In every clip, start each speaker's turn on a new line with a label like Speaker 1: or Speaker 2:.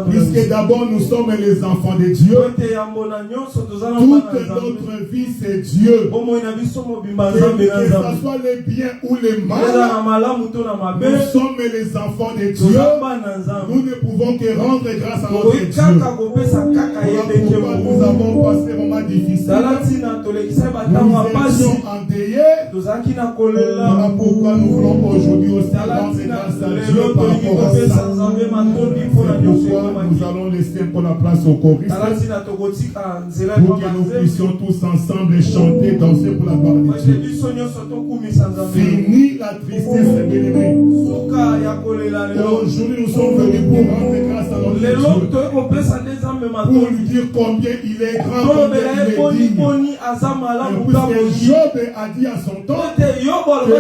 Speaker 1: Puisque d'abord nous sommes les enfants de Dieu, toute notre vie c'est Dieu. Que ce soit les biens ou les mal, nous sommes les enfants de Dieu. Nous ne pouvons que rendre grâce à notre Dieu. Pourquoi nous avons passé un moment difficile, nous étions endeuillés. Voilà pourquoi nous voulons aujourd'hui aussi rendre grâce à Dieu par rapport à ça. Pourquoi nous allons laisser pour la place au choriste pour que nous puissions tous ensemble chanter, danser pour la gloire de Dieu. Fini la tristesse, bien-aimés. Aujourd'hui nous sommes venus pour rendre grâce à notre Dieu, pour lui dire combien il est grand, combien il est digne. Puisque Job a dit à son temps que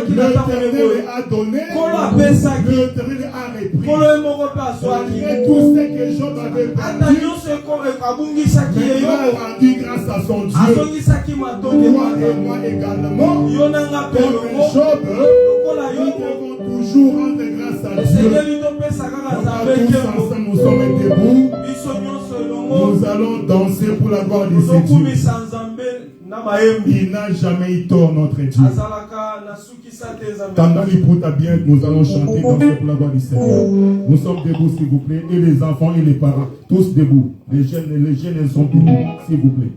Speaker 1: l'Éternel a donné, l'Éternel a repris. Et tout ce que Job avait perdu, il a rendu grâce à son Dieu. Toi et moi également, comme Job, nous devons toujours rendre grâce à Dieu. Tous ensemble, nous sommes debout. Nous allons danser pour la gloire de ce Dieu. Il n'a jamais eu tort, notre Dieu. Pendant l'hypothèse bien, nous allons chanter, danser pour la gloire du Seigneur. Nous sommes debout, s'il vous plaît, et les enfants et les parents, tous debout. Les jeunes sont debout, s'il vous plaît.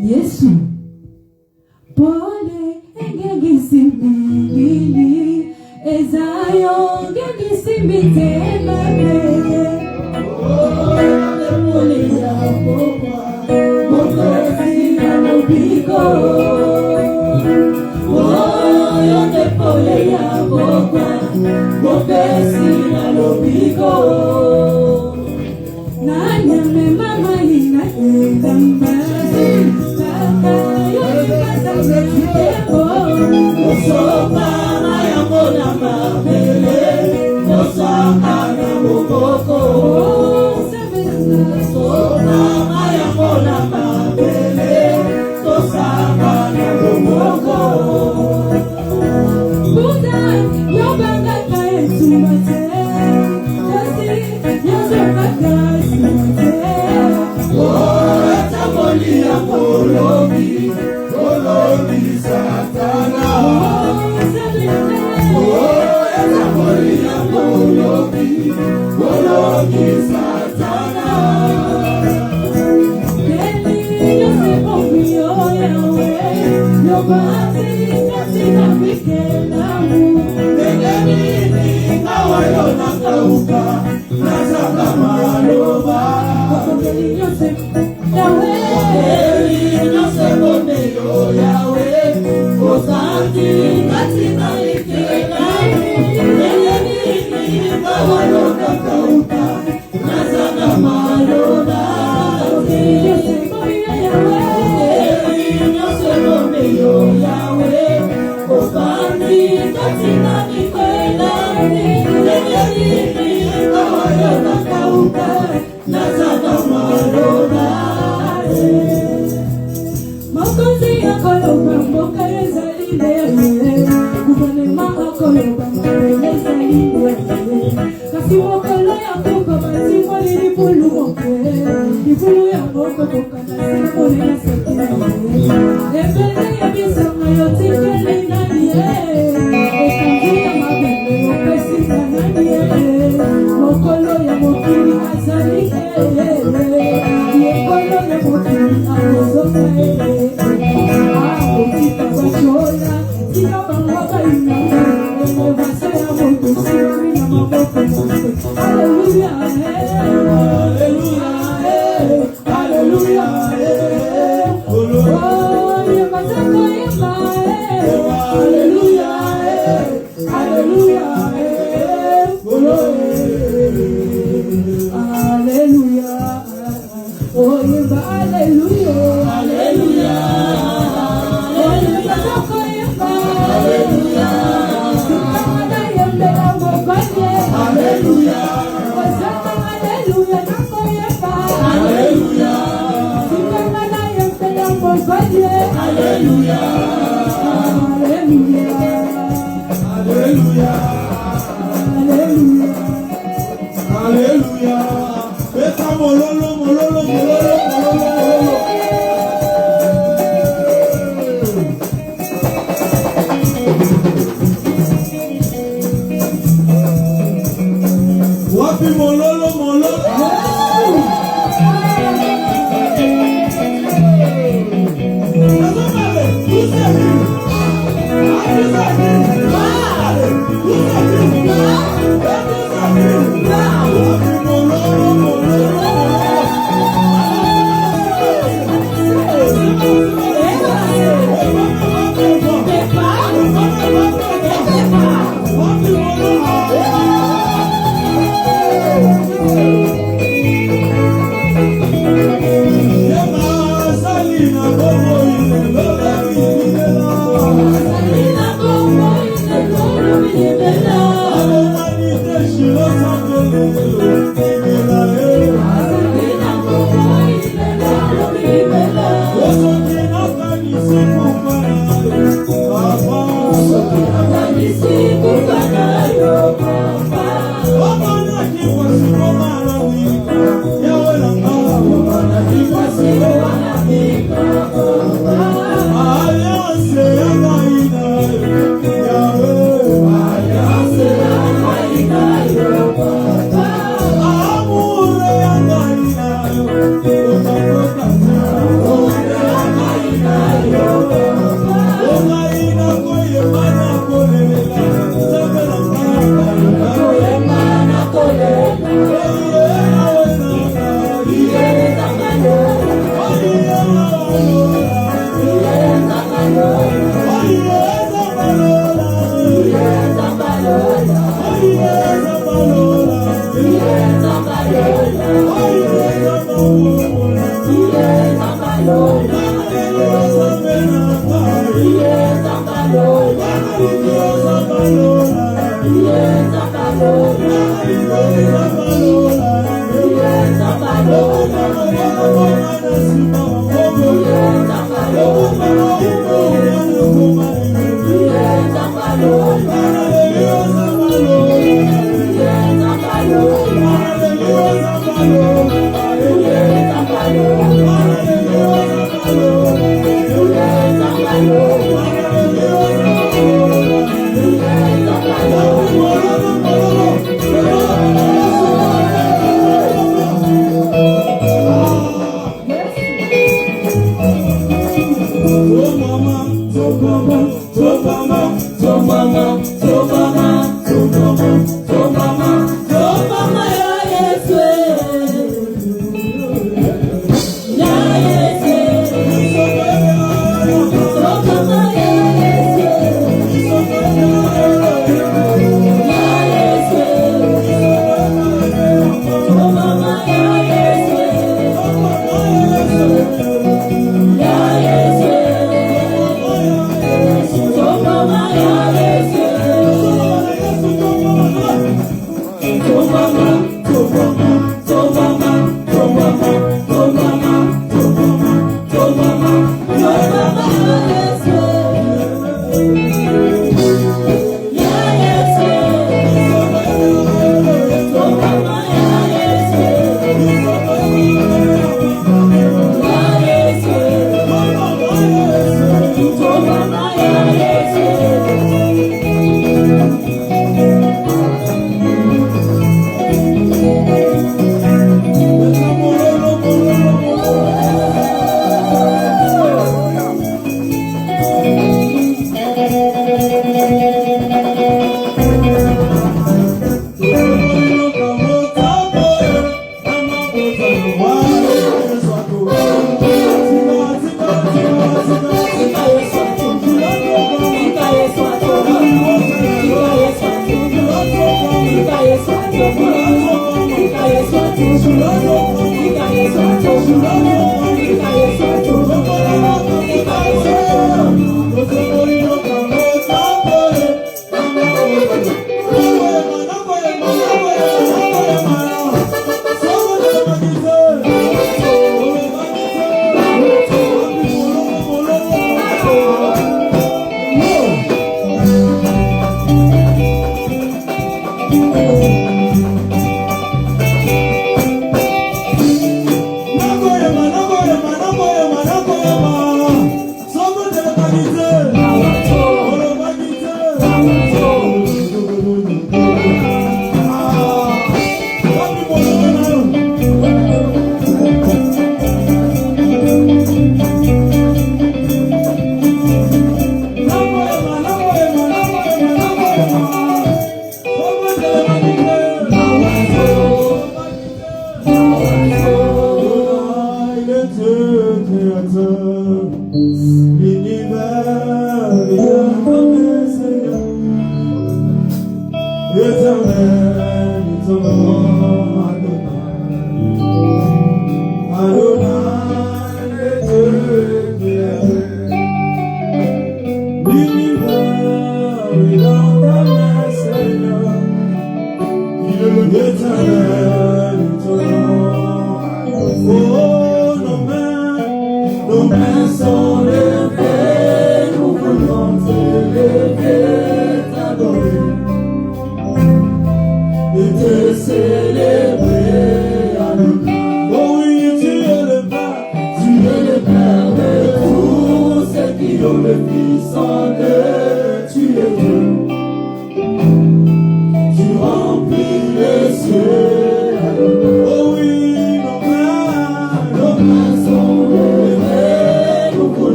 Speaker 2: Yesu pole engegisimbili ezayo ngegisimbitele pole ya pokwa mokozi na mobiko yote pole ya pokwa mopesi na lobiko nani amemama ina ndamba kaka yoyibata mekebo osopa mayango na mabele osaka na mokoko osopa mayango na mabele osaka na mokoko Buddha yobanga kae tumate kasi yobanga kae tumate tamoli ya kolobi satana tamoli ya kolobi satana Keli yose obio yawe yobati kasi na mikelamu Negeni kawayo na kauka Nazaka maloba Keli yose yawe Keli yose bomeyo yawe Osanti kasi na mikelamu Negeni kawayo na kauka Nazaka maloba Keli yose bomeyo yawe Keli yose bomeyo yawe Osanti kasi na mikelamu Negeni kawayo na kauka Nazaka maloba Makonzi akoloba mboka ezalile Guvernema akoloba mboka ezalile Kasi mokolo ya koko batingo lilipulu moke Lipulu ya moko koka na simo lina sekile Ebele ya bisama yotikele nani Ekanzi ya mabele yopesi na nani Mokolo ya mokili azali Yekolo ya mokili amozoka Tika bachola, tika bangoka ina Emevase ya moto siri na maboko mote Hallelujah, hallelujah, hallelujah Oh, yemataka yema Hallelujah, hallelujah Hallelujah Oh, yema hallelujah Hallelujah Wapi mololo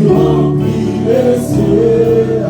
Speaker 3: Tu remplis les cieux.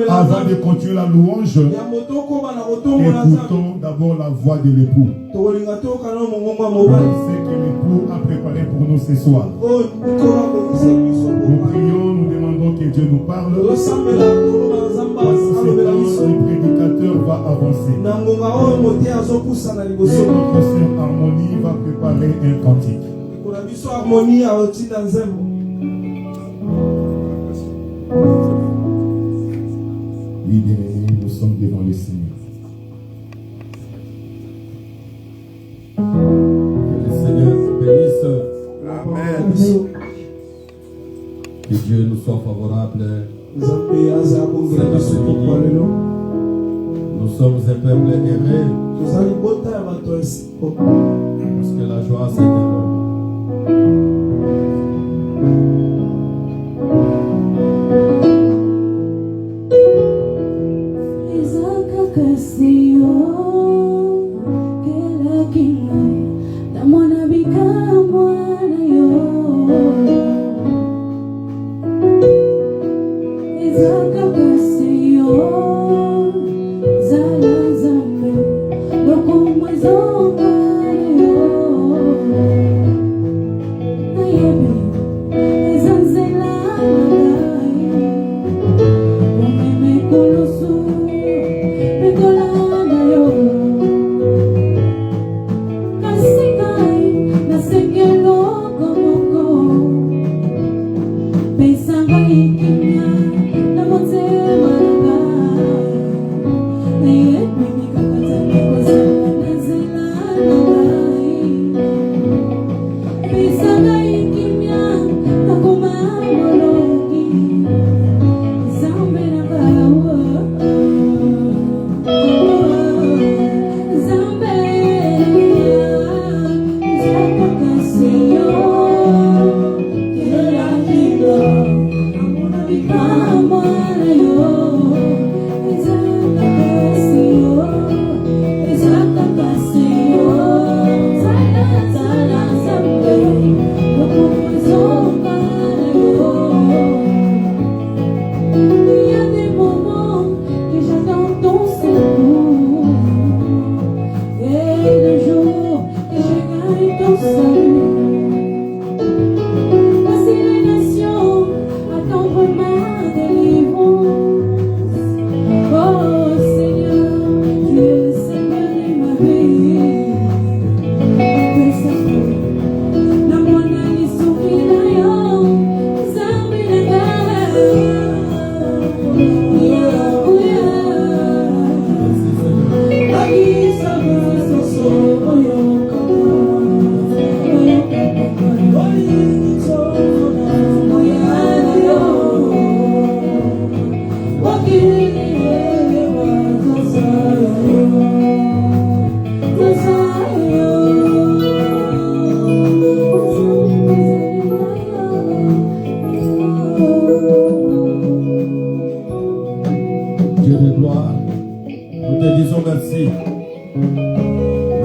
Speaker 3: Avant de continuer la louange, écoutons d'abord la voix de l'époux. C'est que l'époux a préparé pour nous ce soir. Nous prions, nous demandons que Dieu nous parle. Parce que le prédicateur va avancer. Et notre sœur Harmonie va préparer un cantique. Oui, bien-aimés, nous sommes devant le Seigneur. Que le Seigneur nous bénisse. Amen. Que Dieu nous soit favorable. Nous sommes un peuple aimé. Parce que la joie, c'est de l'homme.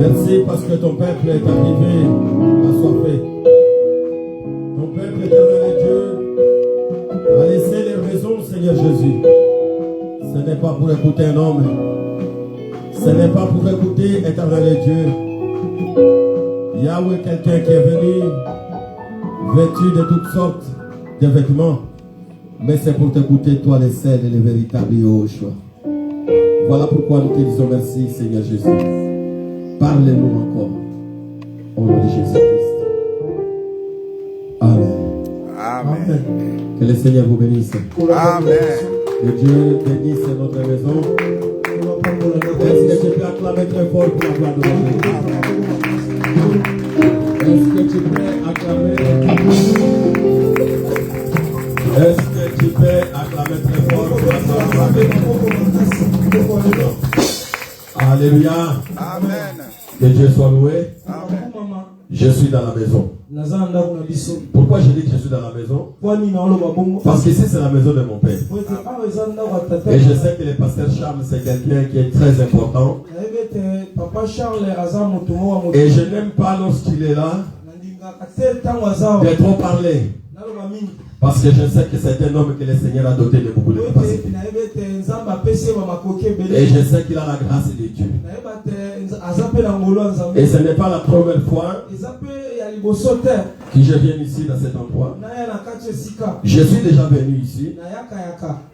Speaker 4: Merci parce que ton peuple est arrivé assoiffé. Ton peuple éternel et Dieu a laissé les raisons, Seigneur Jésus. Ce n'est pas pour écouter un homme. Ce n'est pas pour écouter éternel et Dieu. Yahweh, quelqu'un qui est venu vêtu de toutes sortes de vêtements. Mais c'est pour t'écouter, toi, les seuls et les véritables Yahushua. Voilà pourquoi nous te disons merci, Seigneur Jésus. Parlez-nous encore. Au nom de Jésus-Christ. Amen.
Speaker 5: Amen.
Speaker 4: Que le Seigneur vous bénisse.
Speaker 5: Amen.
Speaker 4: Que Dieu bénisse notre maison. Est-ce que tu peux acclamer très fort pour la gloire de Dieu? Est-ce que tu peux acclamer? Est-ce que tu peux acclamer très fort pour la gloire de Dieu? Alléluia.
Speaker 5: Amen.
Speaker 4: Que Dieu soit loué.
Speaker 5: Amen.
Speaker 4: Je suis dans la maison. Pourquoi je dis que je suis dans la maison? Parce que ici c'est la maison de mon père. Et je sais que le pasteur Charles c'est quelqu'un qui est très important. Et je n'aime pas lorsqu'il est là de trop parler. Parce que je sais que c'est un homme que le Seigneur a doté de beaucoup de capacités. Et je sais qu'il a la grâce de Dieu. Et ce n'est pas la première fois que je viens ici dans cet endroit. Je suis déjà venu ici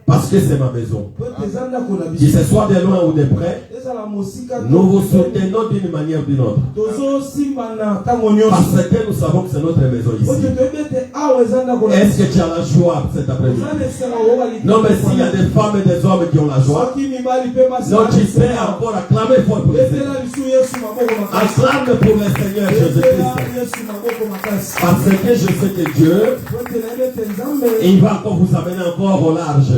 Speaker 4: parce que c'est ma maison. Que ce soit de loin ou de près, nous vous soutenons d'une manière ou d'une autre. Parce que nous savons que c'est notre maison ici. Est-ce que tu as la joie cet après-midi? Non, mais s'il y a des femmes et des hommes qui ont la joie, non, tu sais encore acclamer fort pour le Seigneur. Acclame pour le Seigneur Jésus-Christ. Parce que je sais que Dieu, il va encore vous amener encore au large.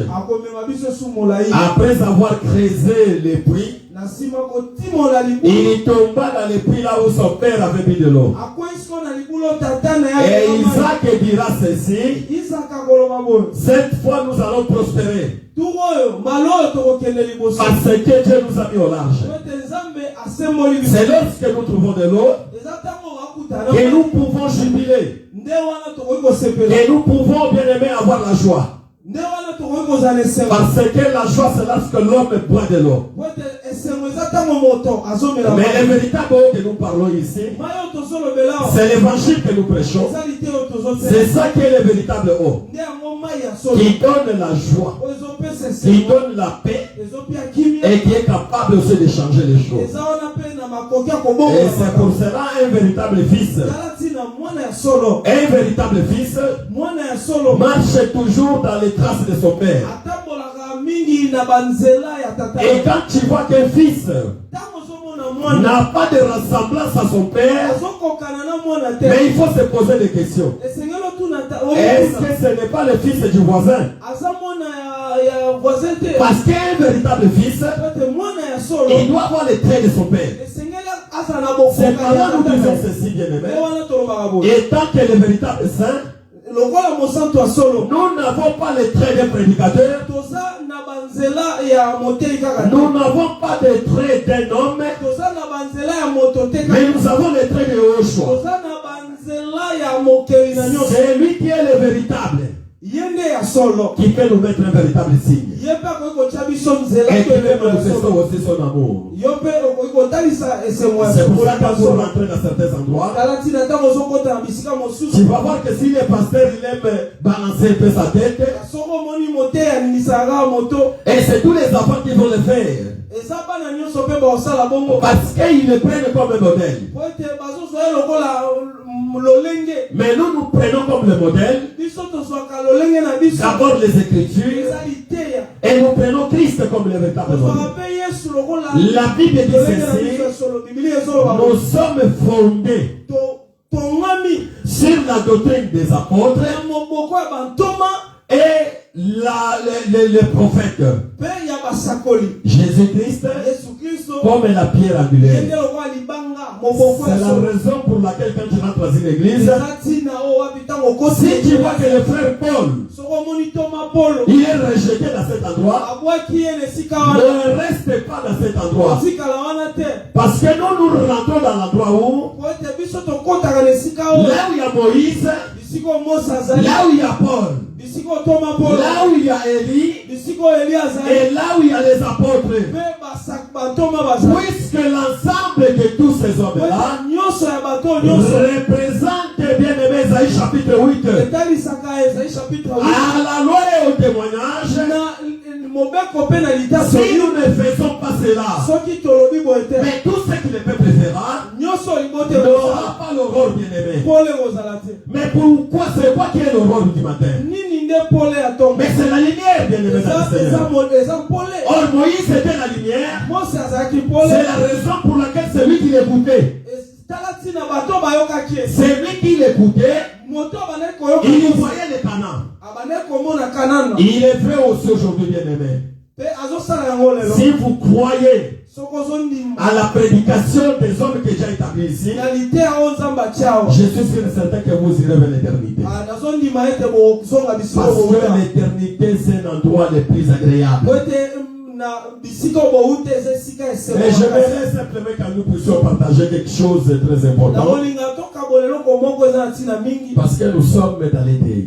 Speaker 4: Après avoir creusé les puits, il tomba dans les puits là où son père avait mis de l'eau. Et Isaac dira ceci: cette fois nous allons prospérer. Parce que Dieu nous a mis au large. C'est lorsque nous trouvons de l'eau que nous pouvons jubiler. Et nous pouvons bien aimer avoir la joie. Parce que la joie c'est lorsque l'homme boit de l'eau. Mais le véritable eau que nous parlons ici, c'est l'évangile que nous prêchons. C'est ça qui est le véritable eau, qui donne la joie, qui donne la paix et qui est capable aussi de changer les choses. Et c'est pour cela un véritable fils, marche toujours dans les traces de son père. Et quand tu vois qu'un fils n'a pas de ressemblance à son père, mais il faut se poser des questions. Est-ce que ce n'est pas le fils du voisin? Parce qu'un véritable fils, il doit avoir les traits de son père. C'est pendant nous disons ceci, bien aimé. Et tant que le véritable saint, nous n'avons pas les traits d'un prédicateur, Nous n'avons pas de traits d'un homme, mais nous avons les traits de Yoshua. C'est lui qui est le véritable, qui peut nous mettre un véritable signe. Et qui peut manifester aussi son amour. C'est pour ça quand vous rentrez dans certains endroits, tu vas voir que si le pasteur il aime balancer un peu sa tête, et c'est tous les enfants qui vont le faire. Parce qu'ils le prennent comme un modèle. Mais nous prenons comme le modèle d'abord les Écritures et nous prenons Christ comme le véritable modèle. La Bible dit ceci: nous sommes fondés sur la doctrine des apôtres et les prophètes. Jésus-Christ comme la pierre angulaire. C'est la raison pour laquelle quand tu rentres dans une église, si tu vois que le frère Paul il est rejeté dans cet endroit, ne reste pas dans cet endroit. Parce que nous rentrons dans l'endroit où là où il y a Moïse, là où il y a Paul, là où il y a Élie, et là où il y a les apôtres. Puisque l'ensemble de tous ces hommes-là représente, bien aimé, Isaïe chapitre 8, à la loi et au témoignage. Si nous ne faisons pas cela, mais tout ce que le peuple fera n'aura pas l'aurore, bien aimé. Mais pourquoi? C'est quoi qui est l'aurore du matin? Mais c'est la lumière, bien aimé. Or Moïse était la lumière. C'est la raison pour laquelle c'est lui qui l'écoutait. C'est lui qui l'écoutait. Il voyait les Canaan. Il est vrai aussi aujourd'hui, bien aimé. Si vous croyez à la prédication des hommes que j'ai établis ici, je suis sûr et certain que vous irez vers l'éternité. Parce que l'éternité, c'est l'endroit le plus agréable. Mais j'aimerais simplement que nous puissions partager quelque chose de très important. Parce que nous sommes dans l'été.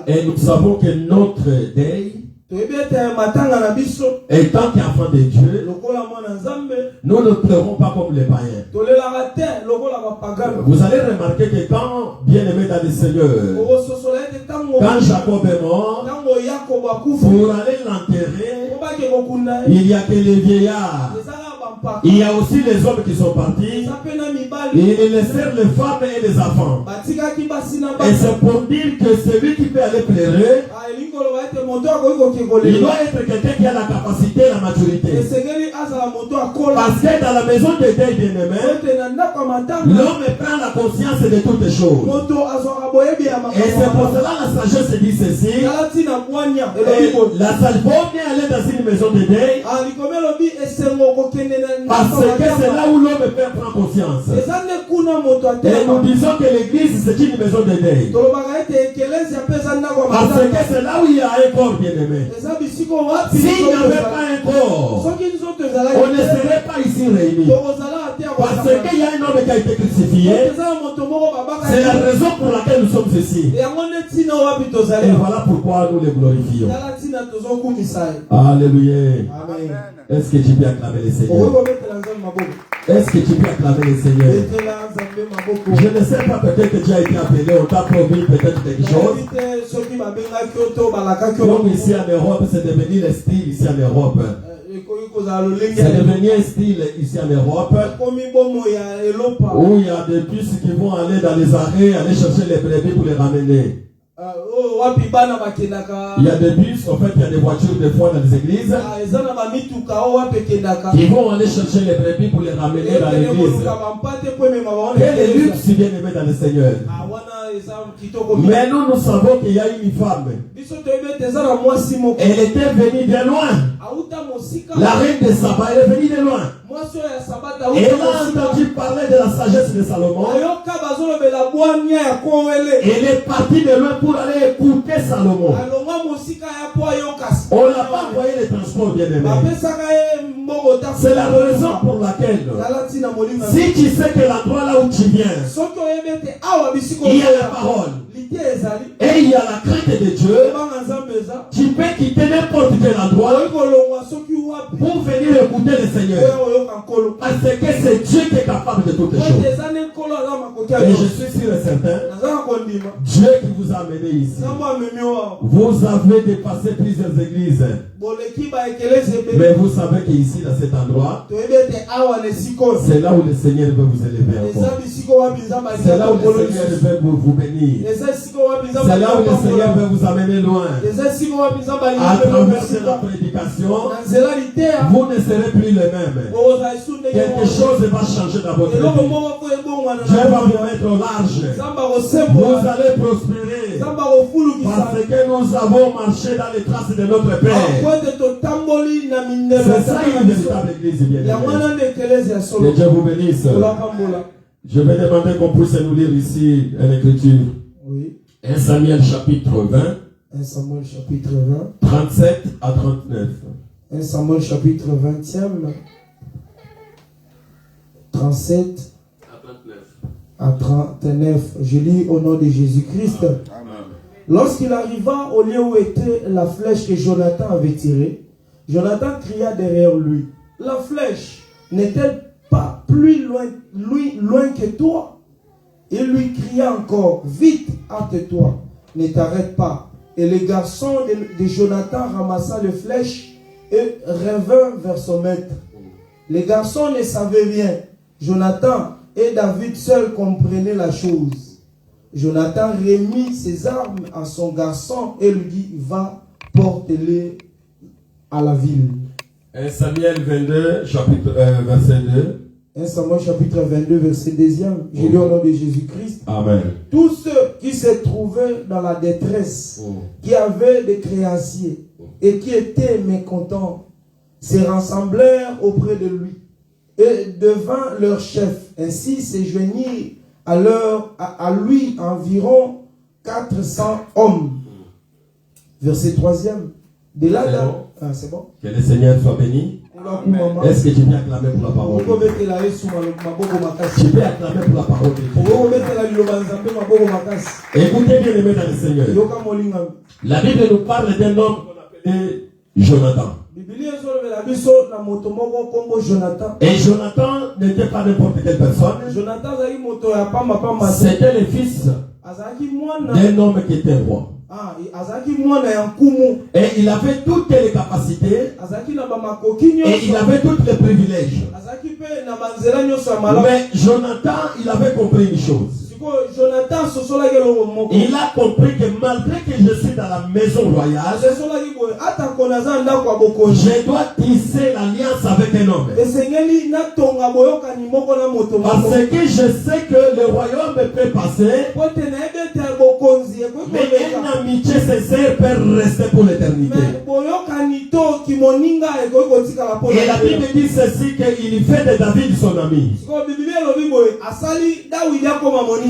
Speaker 4: Et nous savons que notre deuil, étant qu'enfant de Dieu, nous ne pleurons pas comme les païens. Vous allez remarquer que quand, bien aimé dans le Seigneur, quand Jacob est mort, pour aller l'enterrer, il n'y a que les vieillards. Il y a aussi les hommes qui sont partis. Ils laissèrent les femmes et les enfants. Et c'est pour dire que celui qui peut aller pleurer, il doit être quelqu'un qui a la capacité, la maturité. Parce que dans la maison de deuil, bien-aimé, l'homme prend la conscience de toutes les choses. Et c'est pour cela la sagesse dit ceci. La sagesse vaut bien aller dans une maison de deuil. Parce que c'est là où l'homme peut prendre conscience. Et nous disons que l'église c'est une maison de deuil. Parce que c'est là où il y a un corps, bien-aimé. S'il n'y avait pas un corps, on ne serait pas ici réunis. Parce qu'il y a un homme qui a été crucifié. C'est la raison pour laquelle nous sommes ici. Et voilà pourquoi nous les glorifions. Alléluia. Est-ce que tu peux acclamer le Seigneur? Est-ce que tu peux acclamer le Seigneur? Je ne sais pas, peut-être que tu as été appelé, on t'a promis peut-être quelque chose. Comme ici en Europe, c'est devenu le style ici en Europe. C'est devenu un style ici en Europe où il y a des bus qui vont aller dans les arrêts, aller chercher les brebis pour les ramener. Il y a des bus, en fait, il y a des voitures des fois dans les églises qui vont aller chercher les brebis pour les ramener dans l'église. Quel est luxe bien aimé dans le Seigneur. Mais nous savons qu'il y a une femme. Elle était venue de loin. La reine de Saba, elle est venue de loin. Et elle a entendu parler de la sagesse de Salomon. Elle est partie de loin pour aller écouter Salomon. On n'a pas envoyé les transports, bien aimé. C'est la raison pour laquelle, si tu sais que l'endroit là où tu viens, il y a la parole et il y a la crainte de Dieu, tu peux quitter n'importe quel endroit pour venir écouter le Seigneur. Parce que c'est Dieu qui est capable de toutes les choses. Et je suis sûr et certain, Dieu qui vous a amené ici, vous avez dépassé plusieurs églises. Mais vous savez qu'ici, dans cet endroit, c'est là où le Seigneur veut vous élever encore. C'est là où le Seigneur veut vous bénir. C'est là où le Seigneur veut vous amener loin. À travers de la prédication, vous ne serez plus les mêmes. Quelque chose va changer dans votre vie. Dieu va vous mettre au large. Vous allez prospérer. Parce que nous avons marché dans les traces de notre Père. C'est ça une véritable église, bien aimée. Que Dieu vous bénisse. Je vais demander qu'on puisse nous lire ici une écriture.
Speaker 1: Oui.
Speaker 4: 1 Samuel chapitre 20.
Speaker 1: 1 Samuel chapitre 20.
Speaker 4: 37 à 39.
Speaker 1: 1 Samuel chapitre 20e. 37 à 39. Je lis au nom de Jésus-Christ. Lorsqu'il arriva au lieu où était la flèche que Jonathan avait tirée, Jonathan cria derrière lui: la flèche n'est-elle pas plus loin que toi? Il lui cria encore: vite, hâte-toi, ne t'arrête pas. Et le garçon de Jonathan ramassa les flèches et revint vers son maître. Les garçons ne savaient rien. Jonathan et David seuls comprenaient la chose. Jonathan remit ses armes à son garçon et lui dit: va, porte-les à la ville.
Speaker 4: 1 Samuel 22, chapitre, verset 2.
Speaker 1: 1 Samuel chapitre 22, verset 2e. Je lis au nom de Jésus-Christ.
Speaker 4: Amen.
Speaker 1: Tous ceux qui se trouvaient dans la détresse, qui avaient des créanciers et qui étaient mécontents, se rassemblèrent auprès de lui et devant leur chef. Ainsi se joignirent à lui environ 400 hommes. Verset 3e. De là, c'est bon.
Speaker 4: Que le Seigneur soit béni. Est-ce que tu peux acclamer pour la parole? Tu peux acclamer pour la parole de Dieu. Écoutez bien, aimés dans le Seigneur. La Bible nous parle d'un homme qu'on appelait Jonathan. Et Jonathan n'était pas n'importe quelle personne. C'était le fils d'un homme qui était roi. Et il avait toutes les capacités et il avait tous les privilèges. Mais Jonathan, il avait compris une chose. Il a compris que malgré que je suis dans la maison royale, je dois tisser l'alliance avec un homme. Parce que je sais que le royaume peut passer, mais une amitié sincère peut rester pour l'éternité. Et la Bible dit ceci, qu'il fait de David son ami.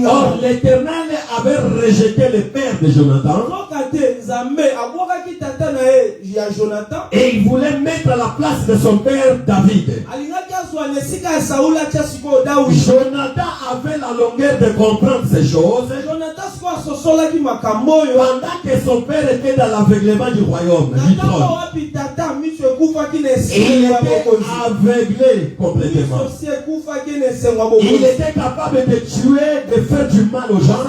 Speaker 4: Or, l'Éternel avait rejeté le père de Jonathan. Et il voulait mettre à la place de son père David. Jonathan avait la longueur de comprendre ces choses. Pendant que son père était dans l'aveuglement du royaume, du trône. Il était aveuglé complètement. Il était capable de tuer, de faire du mal aux gens,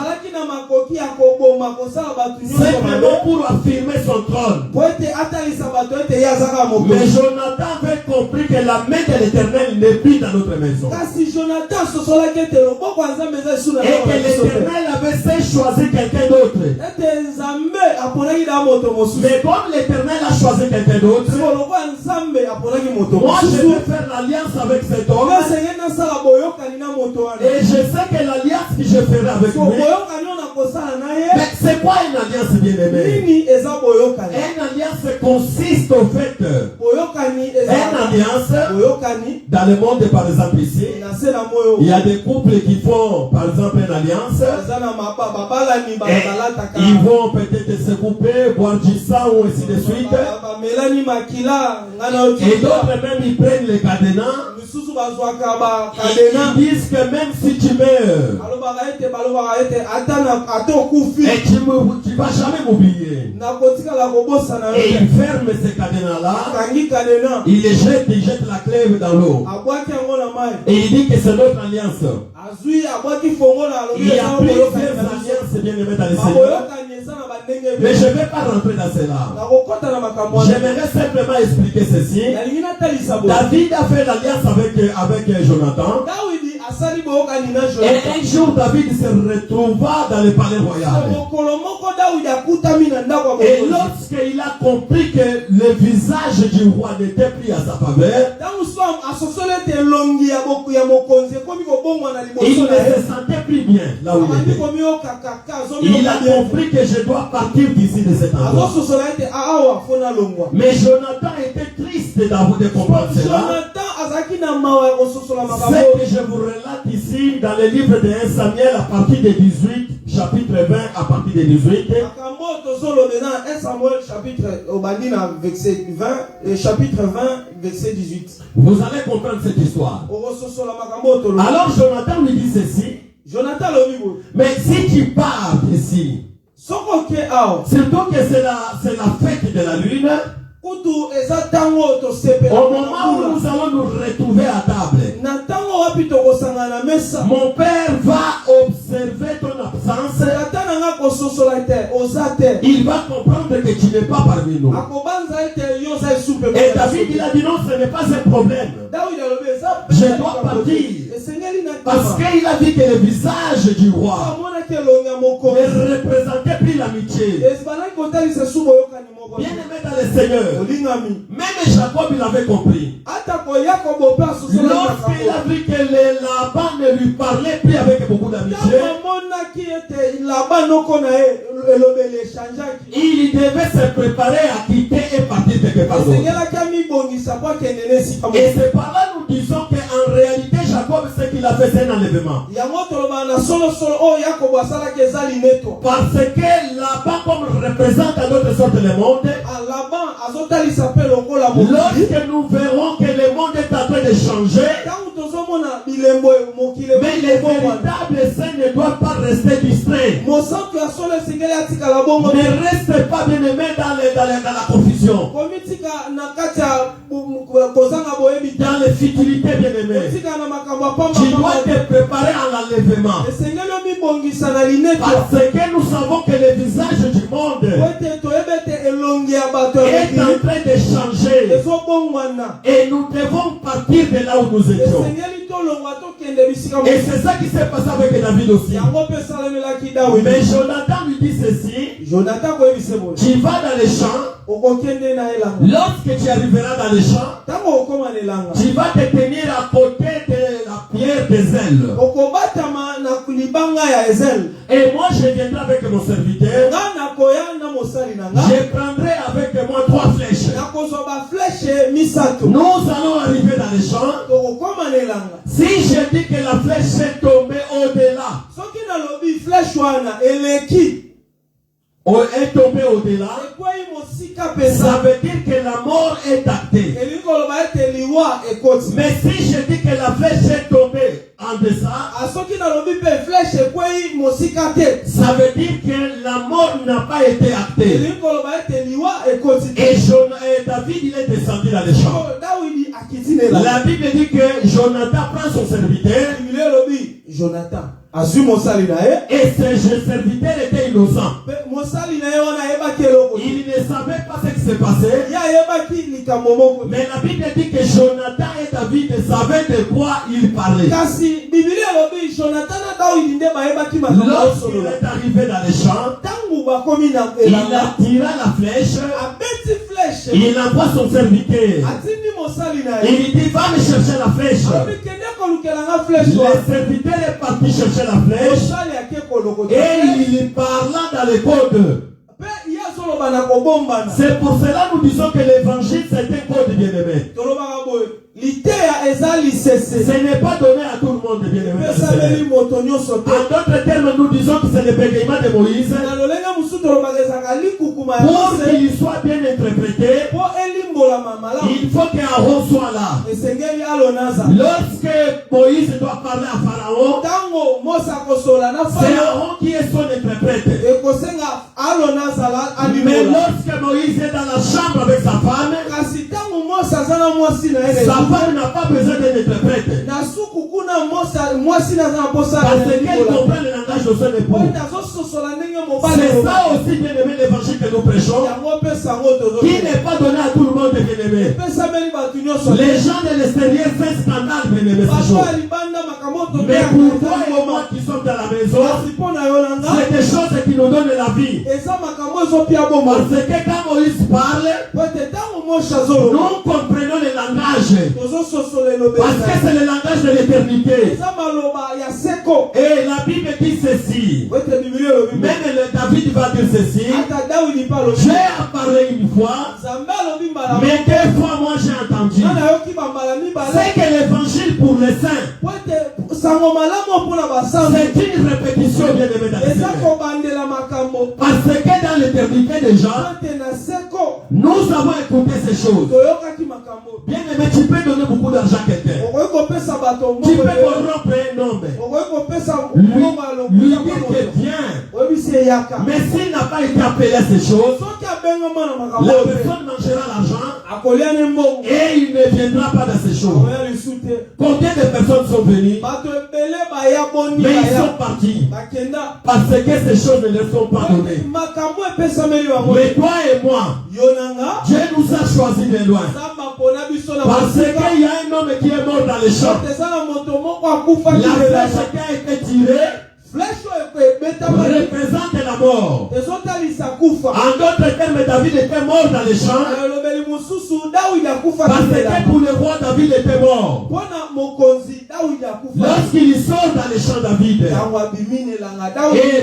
Speaker 4: simplement pour affirmer son trône. Mais Jonathan avait compris que la main de l'Éternel n'est plus dans notre maison. Et que l'Éternel avait choisi quelqu'un d'autre. Mais comme l'Éternel a choisi quelqu'un d'autre, moi je vais faire l'alliance avec cet homme. Et je sais que l'alliance que je ferai avec lui Mais c'est quoi une alliance bien-aimée? Une alliance consiste au fait que une alliance dans le monde, par exemple ici, il y a des couples qui font par exemple une alliance et ils vont peut-être se couper, boire du sang ou ainsi de suite. Et d'autres même ils prennent les cadenas. Ils disent que même si tu meurs, et tu vas jamais m'oublier. Et il ferme ces cadenas-là. Il les jette, il jette la clé dans l'eau. Et il dit que c'est notre alliance. Il y a plusieurs alliances bien aimées dans le Seigneur. Mais je ne vais pas rentrer dans cela. J'aimerais simplement expliquer ceci. David a fait l'alliance avec Jonathan. Et un jour, David se retrouva dans le palais royal. Et lorsqu'il a compris que le visage du roi n'était plus à sa faveur, il ne se sentait plus bien là où il était. Il a compris que je dois partir d'ici de cet endroit. Mais Jonathan était triste de comprendre cela. Ce que je vous relate ici dans le livre de 1 Samuel à partir de 18, chapitre 20 à partir de 18.
Speaker 1: 1 Samuel chapitre 20, verset 18.
Speaker 4: Vous allez comprendre cette histoire. Alors Jonathan lui dit ceci. Mais si tu pars ici, surtout que c'est la fête de la lune, au moment où nous allons nous retrouver à table, mon père va observer ton absence. Il va comprendre que tu n'es pas parmi nous. Et David il a dit non, ce n'est pas un problème. Je dois partir. Parce qu'il a dit que le visage du roi ne représentait plus l'amitié. Bien aimé dans le Seigneur, même Jacob il avait compris. Lorsqu'il a vu que Laban ne lui parlait plus avec beaucoup d'amitié, il devait se préparer à quitter et partir quelque part d'autre. Et c'est par là nous disons qu'en réalité Jacob, ce qu'il a fait, c'est un enlèvement. Parce que Laban comme représente à d'autres sortes le monde. Lorsque nous verrons que le monde est en train de changer, mais les véritables saints ne doivent pas rester distraits. Ne reste pas bien aimé dans la confusion, dans les futilités bien aimé. Tu dois te préparer à l'enlèvement. Parce que nous savons que le visage du monde est en train de changer. Et nous devons partir de là où nous étions. Et c'est ça qui s'est passé avec David aussi. Mais Jonathan lui dit ceci. Tu vas dans les champs. Lorsque tu arriveras dans les champs, tu vas te tenir à côté de la pierre des ailes. Et moi je viendrai avec mon serviteur. Je prendrai avec moi 3 flèches. Nous allons arriver dans les champs. Si je dis que la flèche est tombée au-delà, est tombée au-delà, ça veut dire que la mort est actée. Mais si je dis que la flèche est tombée en deçà, ça veut dire que la mort n'a pas été actée. Et David il est descendu dans les champs. La Bible dit que Jonathan prend son serviteur. Et ce serviteur était innocent. Il ne savait pas ce qui s'est passé. Mais la Bible dit que Jonathan et David savaient de quoi ils parlaient. Lorsqu'il est arrivé dans les champs, il attira la flèche. Il envoie son serviteur. Il dit va me chercher la flèche. Le serviteur est parti chercher la flèche. Et il parla dans les codes. C'est pour cela que nous disons que l'évangile c'est un code bien-aimé. Ce n'est pas donné à tout le monde, bien-aimé. En d'autres termes, nous disons que c'est le bégaiement de Moïse. Pour qu'il soit bien interprété, il faut qu'Aaron soit là. Lorsque Moïse doit parler à Pharaon, c'est Aaron qui est son interprète. Mais lorsque Moïse est dans la chambre avec sa femme, sa femme n'a pas besoin d'un interprète. Parce qu'elle comprend le langage de son époux. C'est ça aussi, bien aimé, l'évangile que nous prêchons, qui n'est pas donné à tout le monde, bien aimé. Les gens de l'extérieur font scandale, bien aimé, ces choses. Mais pour toi et moi qui sommes dans la maison, c'est des choses qui nous donnent la vie. Parce que quand Moïse parle, nous comprenons le langage. Parce que c'est le langage de l'éternité. Et la Bible dit ceci. Même le David va dire ceci. J'ai parlé une fois, mais deux fois moi j'ai entendu. C'est que l'évangile pour les saints, c'est une répétition bien aimée dans le Seigneur. Parce que dans l'éternité déjà, nous avons écouté ces choses. Bien aimé, tu peux donner beaucoup d'argent à quelqu'un. Tu peux corrompre un homme. Lui dire que viens. Mais s'il n'a pas été appelé à ces choses, la personne mangera l'argent et il ne viendra pas dans ces choses. Combien de personnes sont venues, mais ils sont partis parce que ces choses ne leur sont pas données. Mais toi et moi, Dieu nous a choisis de loin. Parce qu'il y a un homme qui est mort dans les champs. La flèche qui a été tirée représente la mort. En d'autres termes, David était mort dans les champs. Parce que pour le roi, David était mort. Lorsqu'il sort dans les champs, David, et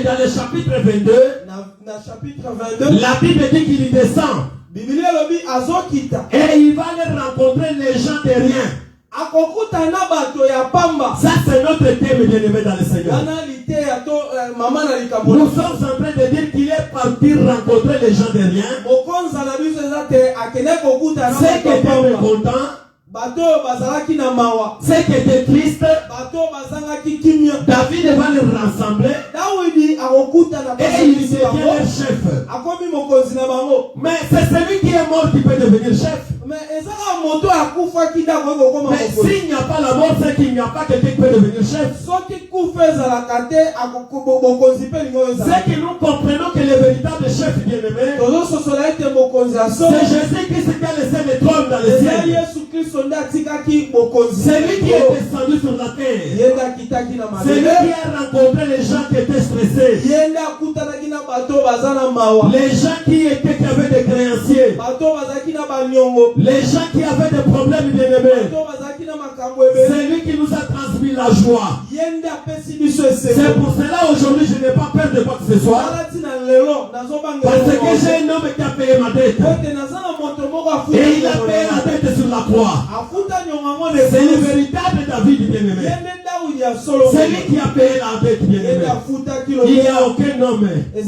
Speaker 4: dans le chapitre 22, la Bible dit qu'il y descend. Et il va aller rencontrer les gens de rien. Ça c'est notre thème bien aimé dans le Seigneur. Nous sommes en train de dire qu'il est parti rencontrer les gens de rien. C'est qu'il était mécontent, c'est qu'il était triste. David va les rassembler et il devient leur chef. Mais c'est celui qui est mort qui peut devenir chef. Mais s'il n'y a pas la mort, c'est qu'il n'y a pas quelqu'un qui peut devenir chef. C'est que nous comprenons que le véritable chef bien-aimé, c'est Jésus-Christ qui a laissé le trône dans le ciel. C'est lui qui est descendu sur la terre. C'est lui qui a rencontré les gens qui étaient stressés. Les gens qui avaient des créanciers. Les gens qui avaient des problèmes bien-aimés. C'est lui qui nous a transmis la joie. C'est pour cela aujourd'hui je n'ai pas peur de quoi que ce soit. Parce que j'ai un homme qui a payé ma dette. Et il a payé la dette sur la croix. C'est le véritable David bien-aimé. C'est lui qui a payé la dette bien-aimé. Il n'y a aucun homme. Il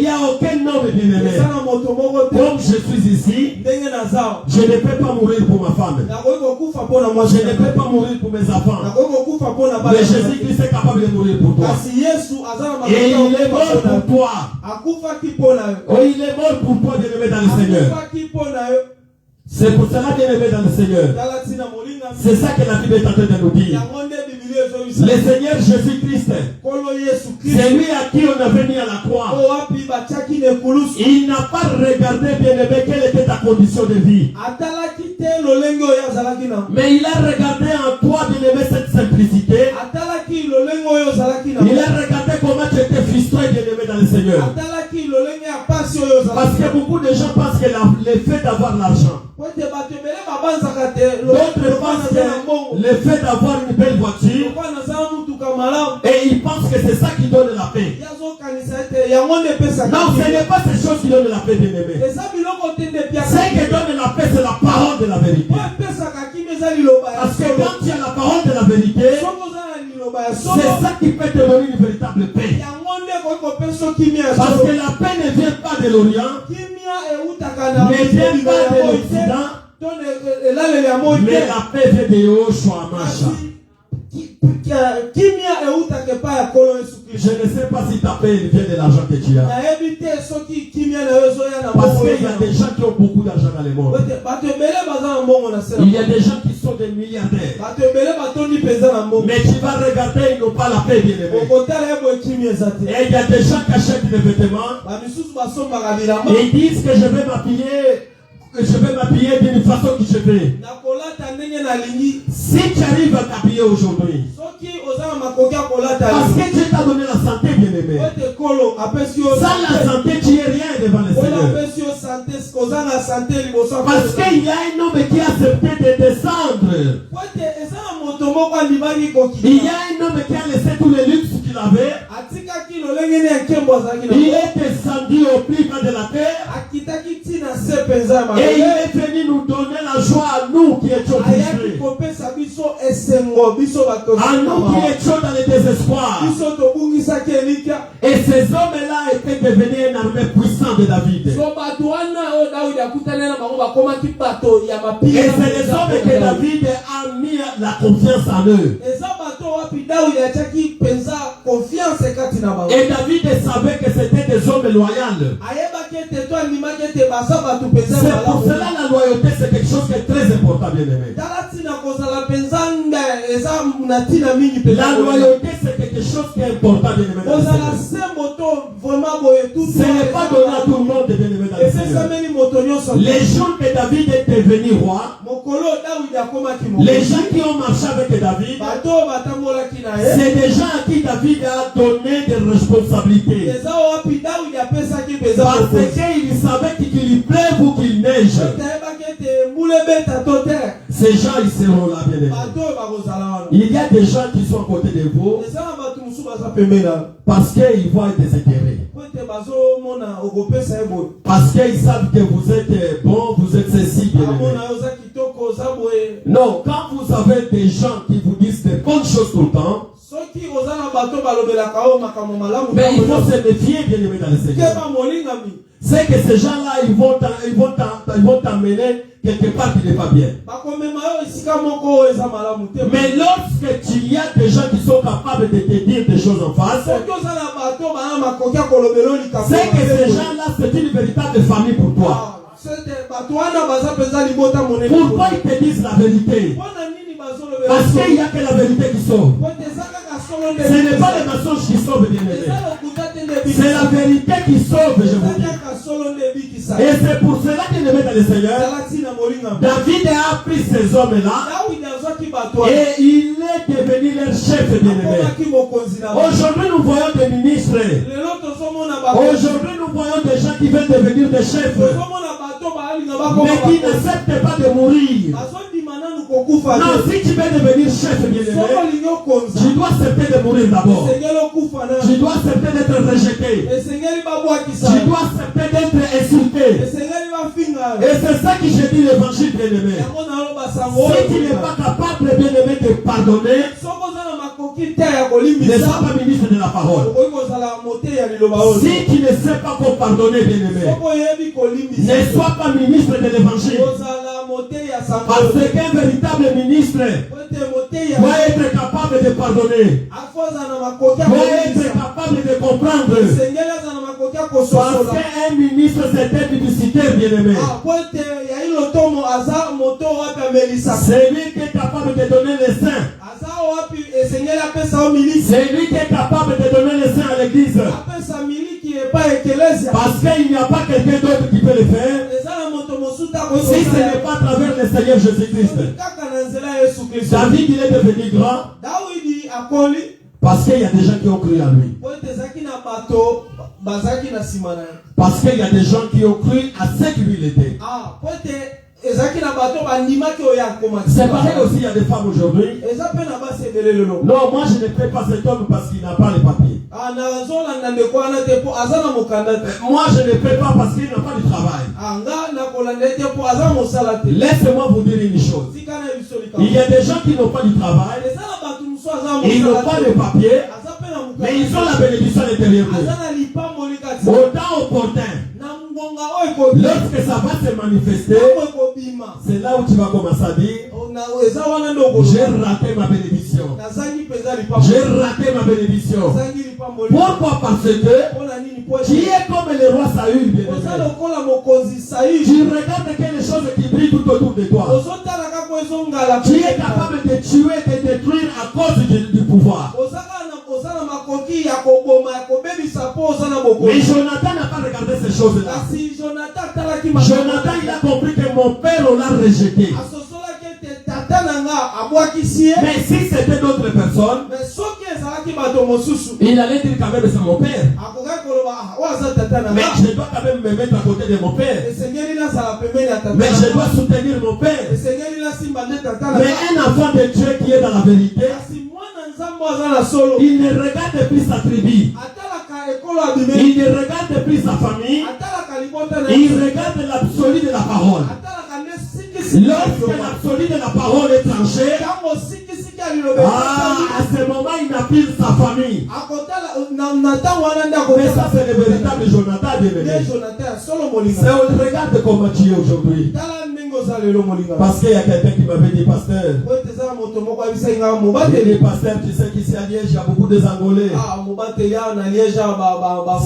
Speaker 4: n'y a aucun homme bien-aimé. Comme je suis ici, je ne peux pas mourir pour ma femme. Je ne peux pas mourir pour mes enfants. Mais Jésus-Christ est capable de mourir pour toi. Et il est mort pour toi. Oh, il est mort pour toi, bien-aimé dans le Seigneur. C'est pour cela, bien-aimé dans le Seigneur. C'est ça que la Bible est en train de nous dire. Le Seigneur Jésus-Christ, c'est lui à qui on avait mis à la croix. Il n'a pas regardé, bien-aimé, quelle était ta condition de vie. Mais il a regardé en toi, bien-aimé, cette simplicité. Il a regardé comment tu étais frustré, bien-aimé dans le Seigneur. Parce que beaucoup de gens pensent que le fait d'avoir l'argent, d'autres pensent que le fait d'avoir une belle voiture, et ils pensent que c'est ça qui donne la paix. Non, ce n'est pas ces choses qui donnent la paix, bien-aimé. Ce qui donne la paix, c'est la parole de la vérité. Parce que quand tu as la parole de la vérité, c'est ça qui peut te donner une véritable paix. Parce que la paix ne vient pas de l'Orient, ne vient pas de l'Occident, mais la paix vient de Yoshua Masha. Je ne sais pas si ta paix vient de l'argent que tu as. Parce qu'il y a des gens qui ont beaucoup d'argent dans le monde. Il y a des gens qui sont des milliardaires. Mais tu vas regarder, ils n'ont pas la paix, bien aimé. Et il y a des gens qui achètent des vêtements. Et ils disent que je vais m'habiller d'une façon que je veux. Si tu arrives à t'habiller aujourd'hui, parce que Dieu t'a donné la santé, bien aimé. Sans la santé, tu n'es rien devant le Seigneur. Parce qu'il y a un homme qui a accepté de descendre. Il y a un homme qui a laissé tous les luxes qu'il avait. Il est descendu au plus bas de la terre. Et il est venu nous donner la joie à nous qui étions frustrés. À nous qui étions dans le désespoir. Et ces hommes-là étaient devenus une armée puissante de David. Et c'est les hommes que David a mis la confiance en eux. Et David savait que c'était des hommes loyaux. C'est pour cela la loyauté, c'est quelque chose qui est très important, bien aimé. La loyauté, c'est quelque chose qui est important, bien aimé. Ce n'est pas donné à tout le monde, bien aimé, dans le Seigneur. Les jours que David est devenu roi, les gens qui ont marché avec David, c'est des gens à qui David a donné des responsabilités. Parce qu'il savait qu'il pleuve ou qu'il neige. Ces gens, ils seront là, bien aimés. Il y a des gens qui sont à côté de vous parce qu'ils voient des intérêts. Parce qu'ils savent que vous êtes bon, vous êtes ceci, bien aimé. Non, quand vous avez des gens qui vous disent des bonnes choses tout le temps, mais il faut se méfier, bien aimé, dans le Seigneur. C'est que ces gens-là, ils vont t'emmener quelque part qui n'est pas bien. Mais lorsque il y a des gens qui sont capables de te dire des choses en face, c'est que ces gens-là, c'est une véritable famille pour toi. Pourquoi ils te disent la vérité? Parce qu'il n'y a que la vérité qui sauve. Ce n'est pas les mensonges qui sauvent, bien aimé. C'est la vérité qui sauve, je vous dis. Et c'est pour cela qu'il le met dans le Seigneur. David a pris ces hommes-là et il est devenu leur chef, bien aimé. Aujourd'hui, nous voyons des ministres. Aujourd'hui, nous voyons des gens qui veulent devenir des chefs, mais qui n'acceptent pas de mourir. Non, si tu veux devenir chef, bien aimé, tu dois accepter de mourir d'abord. Tu dois accepter d'être rejeté. Tu dois accepter d'être insulté. Et c'est ça que j'ai dit l'évangile, bien aimé. Si tu n'es pas capable, bien aimé, de pardonner, ne sois pas ministre de la parole. Si tu ne sais pas pour pardonner, bien aimé, ne sois pas ministre de l'évangile. Parce qu'un véritable ministre doit être capable de pardonner, doit être capable de comprendre. Parce qu'un ministre, c'est un publicitaire, bien aimé. C'est lui qui est capable de donner les seins. C'est lui qui est capable de donner les seins à l'église. Parce qu'il n'y a pas quelqu'un d'autre qui peut le faire. Si ce n'est pas à travers le Seigneur Jésus-Christ. David, il est devenu grand parce qu'il y a des gens qui ont cru en lui. Parce qu'il y a des gens qui ont cru à ce qu'il était. C'est pareil aussi, il y a des femmes aujourd'hui. Non, moi je ne fais pas cet homme parce qu'il n'a pas les papiers. Moi je ne fais pas parce qu'il n'a pas de travail. Laissez-moi vous dire une chose. Il y a des gens qui n'ont pas de travail. Ils n'ont pas de papiers. Mais ils ont la bénédiction à l'intérieur d'eux. Au temps opportun, lorsque ça va se manifester, c'est là où tu vas commencer à dire: j'ai raté ma bénédiction. J'ai raté ma bénédiction. Pourquoi? Parce que tu es comme le roi Saül. Tu regardes que les choses qui brillent tout autour de toi. Tu es capable de tuer, de détruire à cause du pouvoir. Mais Jonathan n'a pas regardé ces choses-là. Jonathan, il a compris que mon père, on l'a rejeté. Mais si c'était d'autres personnes, il allait dire quand même: c'est mon père. Mais je dois quand même me mettre à côté de mon père. Mais je dois soutenir mon père. Mais un enfant de Dieu qui est dans la vérité, il ne regarde plus sa tribu. Il ne regarde plus sa famille. Il regarde l'absolu de la parole. Lorsque l'absolu de la parole est tranché, à ce moment il n'a plus sa famille. Mais ça c'est le véritable Jonathan bien-aimé. C'est on regarde comment tu es aujourd'hui. Parce qu'il y a quelqu'un qui m'avait dit: pasteur, il dit: pasteur, tu sais qu'ici à Liège il y a beaucoup des Angolais.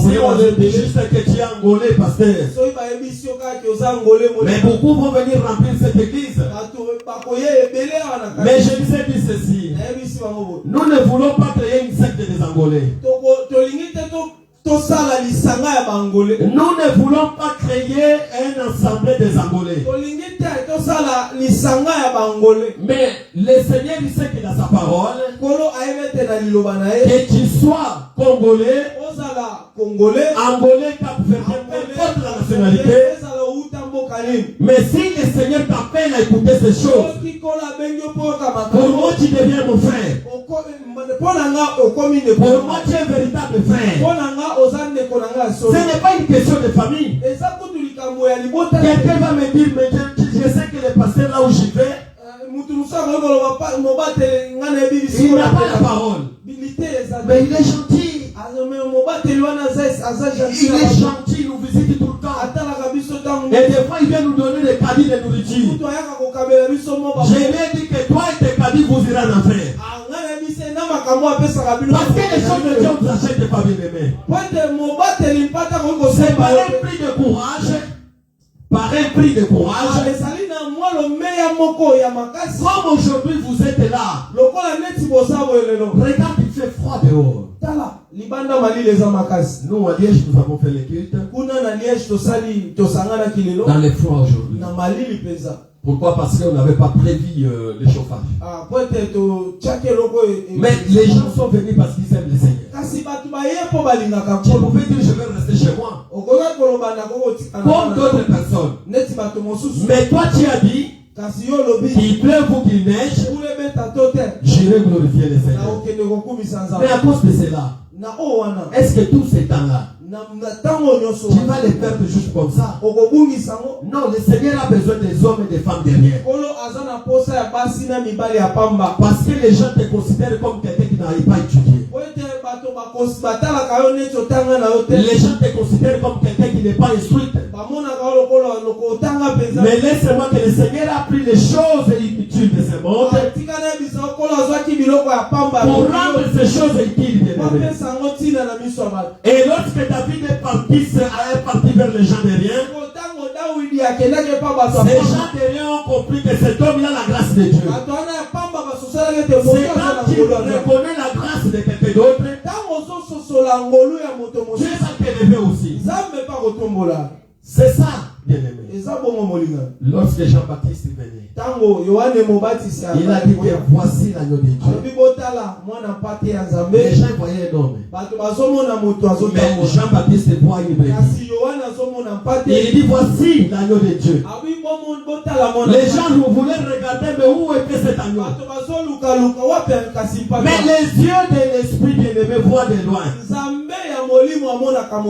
Speaker 4: Si on le dit juste que tu es Angolais, pasteur, mais beaucoup vont venir remplir cette église. Mais je vous ai dit ceci: nous ne voulons pas créer une secte des Angolais. Nous ne voulons pas créer un assemblée des Angolais. Mais le Seigneur, il sait qu'il a sa parole. Que tu sois Congolais, Angolais, Cap-Verdien, n'importe la nationalité. Mais si le Seigneur t'appelle à écouter ces choses, pour moi tu deviens mon frère. Pour moi tu es un véritable frère. Ce n'est pas une question de famille. Quelqu'un va me dire: mais je sais que le pasteur là où j'y vais, il n'a pas la parole. Mais il est gentil. Il est gentil, il nous visite tout le temps. Et des fois il vient nous donner des caddies de nourriture. Je lui ai dit que toi et tes caddies vous irez en enfer. Parce que les choses de Dieu vous achètent pas, bien-aimés. C'est par un prix de courage. Par un prix de courage. Comme aujourd'hui vous êtes là. Regarde, il fait froid dehors. Nous à Liège nous avons fait les cultes dans les froids aujourd'hui. Pourquoi? Parce qu'on n'avait pas prévu le chauffage. Mais les gens sont venus parce qu'ils aiment le Seigneur. Tu pouvais dire: je vais rester chez moi, comme d'autres personnes. Mais toi tu as dit: qu'il pleuve ou qu'il neige, j'irai glorifier le Seigneur. Mais à cause de cela, est-ce que tous ces temps-là, tu vas les perdre juste comme ça? Non, le Seigneur a besoin des hommes et des femmes derrière. Parce que les gens te considèrent comme quelqu'un qui n'arrive pas à étudier. Les gens te considèrent comme quelqu'un qui n'est pas instruit. Mais laisse-moi que le Seigneur a pris les choses inutiles de ce monde pour rendre ces choses utiles. Et lorsque David est parti vers les gens de rien, ces gens de rien ont compris que cet homme a la grâce de Dieu. C'est quand il reconnaît la grâce de quelqu'un d'autre, Dieu va t'élever aussi. C'est ça. bien-aimé. Lorsque Jean-Baptiste venait, il a dit que voici l'agneau de Dieu. Les gens voyaient un homme. Mais Jean-Baptiste voit une brebis. Il dit voici l'agneau de Dieu. Les gens vous voulaient regarder, mais où était cet agneau? Mais les yeux de l'esprit bien-aimé voient de loin.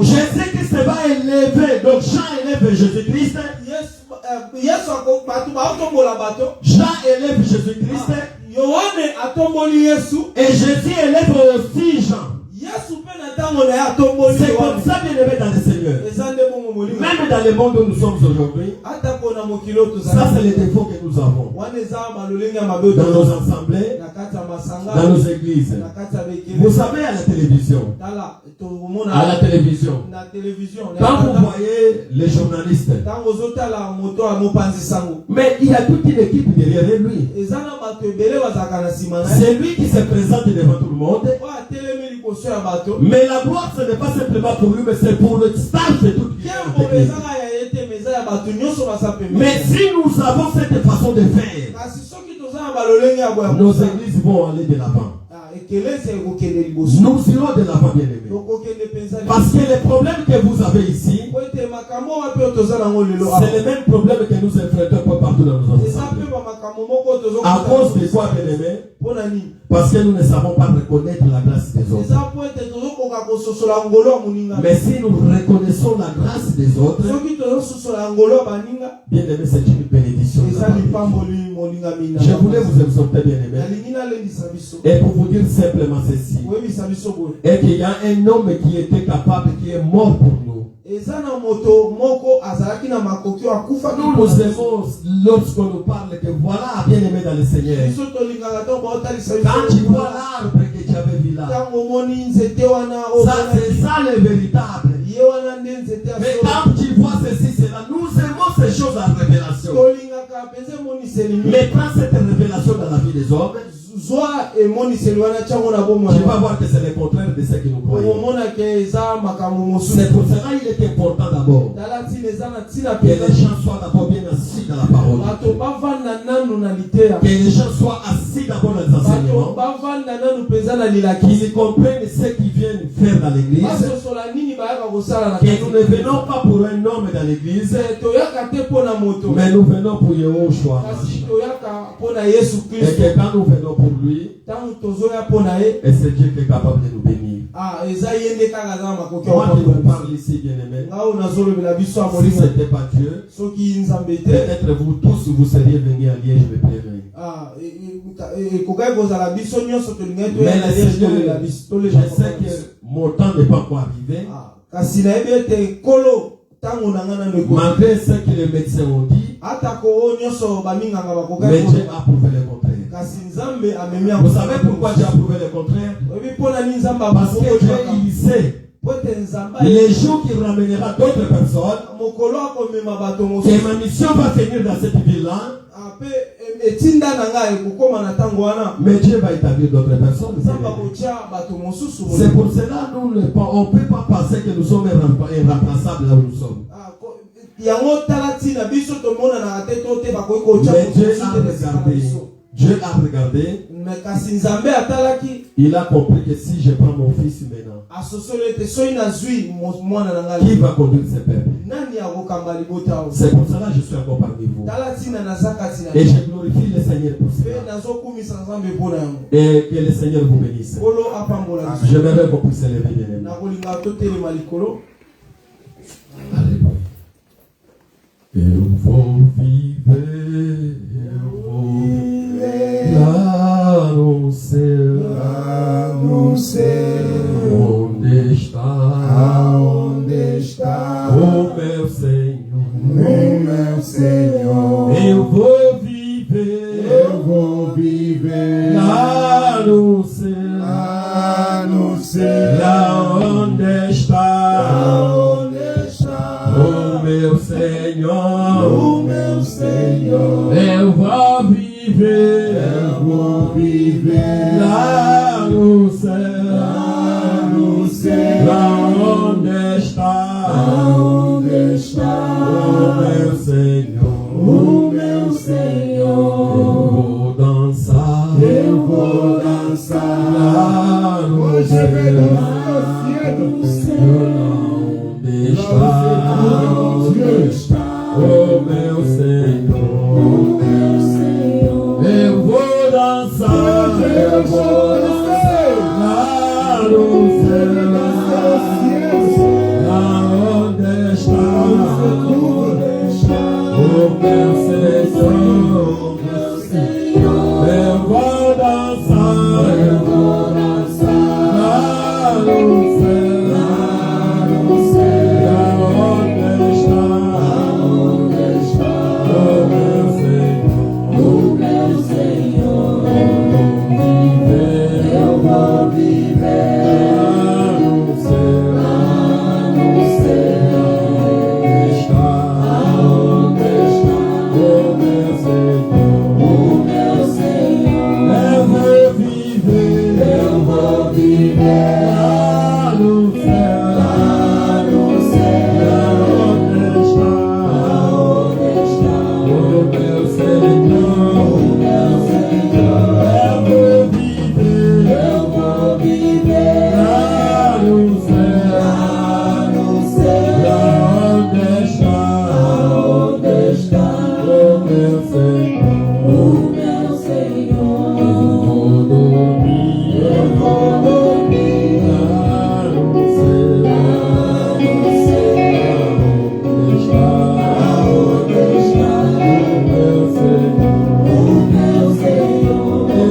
Speaker 4: Jésus-Christ va élever. Donc Jean élève Jésus-Christ. Jean élève Jésus-Christ. Et Jésus élève aussi Jean. C'est comme ça, bien-aimé dans le Seigneur. Même dans le monde où nous sommes aujourd'hui, ça c'est le défaut que nous avons. Dans nos assemblées, dans nos églises. Vous savez, à la télévision, quand vous voyez les journalistes, mais il y a toute une équipe derrière lui. C'est lui qui se présente devant tout le monde. Mais la gloire, ce n'est pas simplement pour lui, mais c'est pour le staff de toute l'église. Mais si nous avons cette façon de faire, nos églises vont aller de l'avant. Nous irons de l'avant, bien-aimés. Parce que le problème que vous avez ici, c'est le même problème que nous enfrentons partout dans nos assemblées. À cause de quoi, bien-aimés? Parce que nous ne savons pas reconnaître la grâce des autres. Mais si nous reconnaissons la grâce des autres, bien-aimés, c'est une bénédiction. Je voulais vous exhorter, bien-aimés, et pour vous dire simplement ceci, et qu'il y a un homme qui était capable, qui est mort pour nous. Nous aimons lorsqu'on nous parle que voilà, bien-aimé dans le Seigneur. Quand tu vois l'arbre que tu avais vu là, ça c'est ça le véritable. Mais quand tu vois ceci, cela, nous aimons ces choses en révélation. Mais prends cette révélation dans la vie des hommes, tu vas voir que c'est le contraire de ce que nous croyons. C'est pour cela qu'il est important d'abord que les gens soient d'abord bien assis dans la parole. Que les gens soient assis d'abord dans les enseignements. Qu'ils comprennent ce qu'ils viennent faire dans l'église. Que nous ne venons pas pour un homme dans l'église, mais nous venons pour Yahushua. Et que quand nous venons pour lui, et c'est Dieu qui est capable de nous bénir. Moi qui vous parle ici, bien-aimé, si ce n'était pas Dieu, peut-être vous tous vous seriez venus à Liège me plairer. Mais le Seigneur, je sais que mon temps n'est pas encore arrivé. Malgré ce que les médecins ont dit, mais Dieu a prouvé le contraire. Vous savez pourquoi Dieu a prouvé le contraire? Parce que Dieu, il sait les jours qu'il ramènera d'autres personnes, que ma mission va finir dans cette ville-là. Mais Dieu va établir d'autres personnes. C'est pour cela on ne peut pas penser que nous sommes irremplaçables là où nous sommes. Mais Dieu a regardé. Il a compris que si je prends mon fils maintenant, qui va conduire ce peuple? C'est pour cela que je suis encore parmi vous. Et je glorifie le Seigneur pour cela. Et que le Seigneur vous bénisse. J'aimerais qu'on puisse lever, bien-aimés. Alléluia. Eu vou viver, lá no céu, onde está o meu Senhor, eu vou viver, lá no céu, lá onde está o meu Senhor, eu vou viver, lá no céu, lá onde está o meu
Speaker 3: Moi, je vais danser au ciel.
Speaker 4: Oh meu Senhor, eu vou dançar, eu vou dançar no céu, aonde está o meu Senhor, eu vou dançar no céu, aonde está o meu Senhor, eu vou viver no céu, aonde está o meu Senhor, eu vou viver no céu, aonde está o meu Senhor, eu vou viver no céu, aonde está o meu Senhor, eu vou dormir no céu, aonde está o meu Senhor, eu vou dormir no céu, aonde está o meu Senhor, eu vou dormir no céu, aonde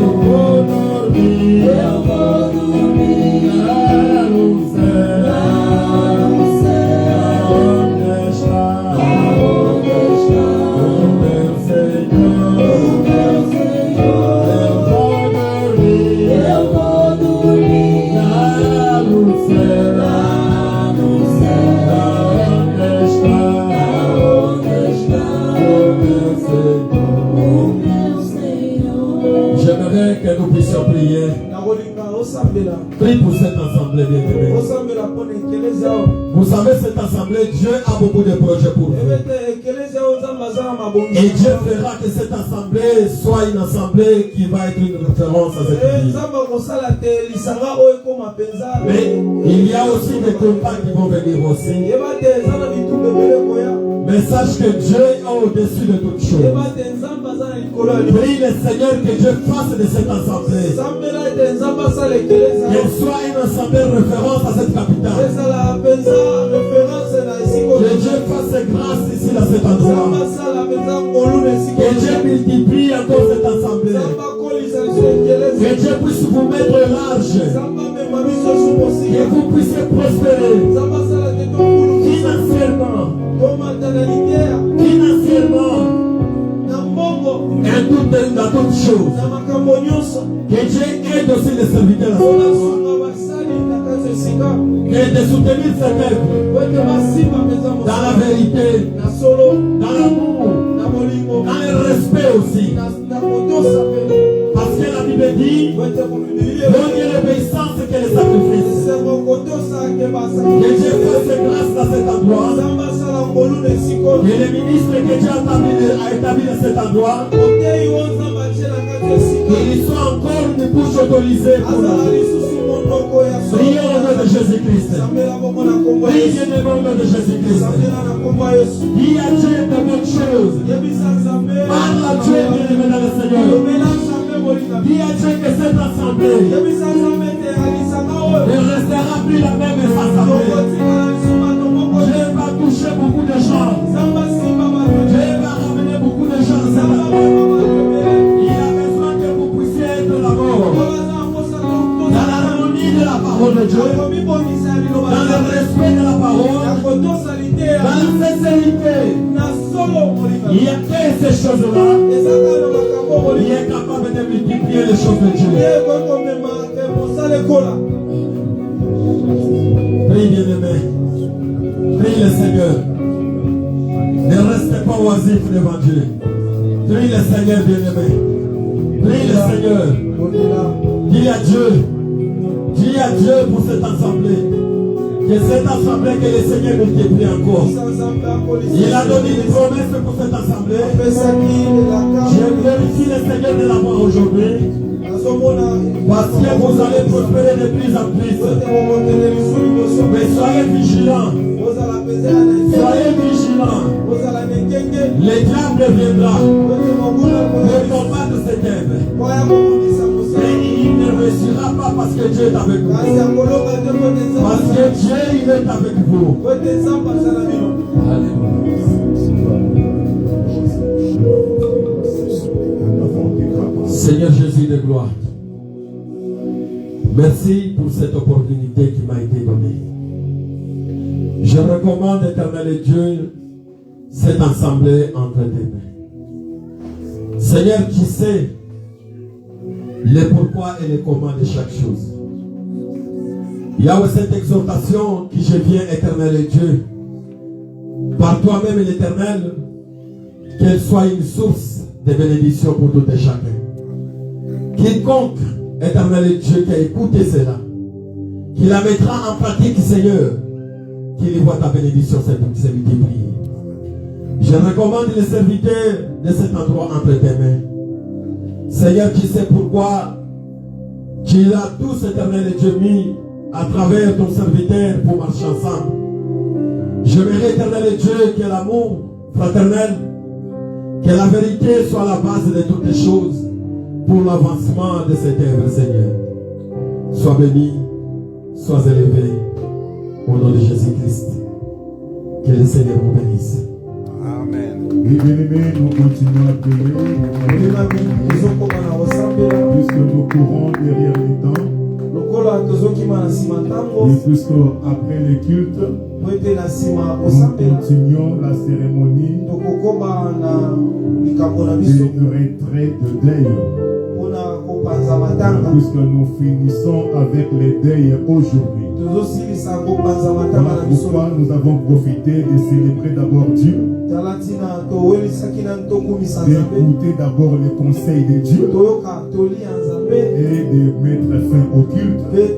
Speaker 4: está o meu Senhor. J'aimerais que nous puissions prier. Prie pour cette assemblée bien-aimée. Vous savez, cette assemblée, Dieu a beaucoup de projets pour vous. Et Dieu fera que cette assemblée soit une assemblée qui va être une référence à cette église. Mais il y a aussi des combats qui vont venir aussi. Mais sache que Dieu est au-dessus de toutes choses. Prie le Seigneur que Dieu fasse de cette assemblée qu'elle soit une assemblée référence à cette capitale. Que Dieu fasse grâce ici à cet endroit. Que Dieu multiplie encore cette assemblée. Que Dieu puisse vous mettre large. Que vous puissiez prospérer financièrement. Dans toutes choses. Que Dieu aide aussi les serviteurs à son endroit. Que de soutenir ses peuples dans la vérité, dans l'amour, dans le respect aussi. Parce que la Bible dit vaut mieux l'obéissance que le sacrifice. Que Dieu fasse grâce à cet endroit. Que les ministres que Dieu a établis à cet endroit, qu'il soit encore une bouche autorisée pour nous. Priez au nom de Jésus-Christ. Priez au nom de Jésus-Christ. Dis à Dieu de bonnes choses. Parle à Dieu bien-aimé dans le Seigneur. Dis à Dieu que cette assemblée ne restera plus la même assemblée. Dieu va toucher beaucoup de gens. Dieu va ramener beaucoup de gens à cette assemblée. Il a besoin que vous puissiez être d'abord dans l'harmonie de la parole de Dieu, dans le respect de la parole, dans la sincérité. Il y a que ces choses-là. Il est capable de multiplier les choses de Dieu. Prie bien-aimé. Prie le Seigneur. Ne restez pas oisif devant Dieu. Prie le Seigneur bien-aimé. Prie le Seigneur. Dis à Dieu. Dis à Dieu pour cette assemblée. Que cette assemblée, que le Seigneur multiplie encore. Il a donné une promesse pour cette assemblée. Je glorifie le Seigneur de l'avoir aujourd'hui. Parce que vous allez prospérer de plus en plus. Mais soyez vigilants. Soyez vigilants. Le diable viendra. Le combat de cette œuvre. Mais il ne réussira pas parce que Dieu est avec vous. Parce que Dieu il est avec vous. Seigneur Jésus de gloire, merci pour cette opportunité qui m'a été donnée. Je recommande, éternel Dieu, cette assemblée entre tes mains. Seigneur, tu sais le pourquoi et le comment de chaque chose. Il y a cette exhortation que je viens, éternel Dieu, par toi-même l'Éternel, qu'elle soit une source de bénédiction pour tout et chacun. Quiconque, éternel Dieu, qui a écouté cela, qui la mettra en pratique, Seigneur, qu'il y voit ta bénédiction, c'est multipliée. Je recommande les serviteurs de cet endroit entre tes mains. Seigneur, tu sais pourquoi tu l'as tous, éternel Dieu, mis à travers ton serviteur pour marcher ensemble. J'aimerais, éternel Dieu, que l'amour fraternel, que la vérité soit la base de toutes les choses pour l'avancement de cette œuvre, Seigneur. Sois béni, sois élevé au nom de Jésus-Christ. Que le Seigneur vous bénisse.
Speaker 5: Amen.
Speaker 3: Et bien-aimés, nous continuons à prier. Puisque nous courons derrière les temps. Et puisque après le culte, nous continuons la cérémonie de retrait de deuil. Puisque nous finissons avec les deuils aujourd'hui. Voilà pourquoi nous avons profité de célébrer d'abord Dieu, d'écouter d'abord les conseils de Dieu et de mettre fin au culte et de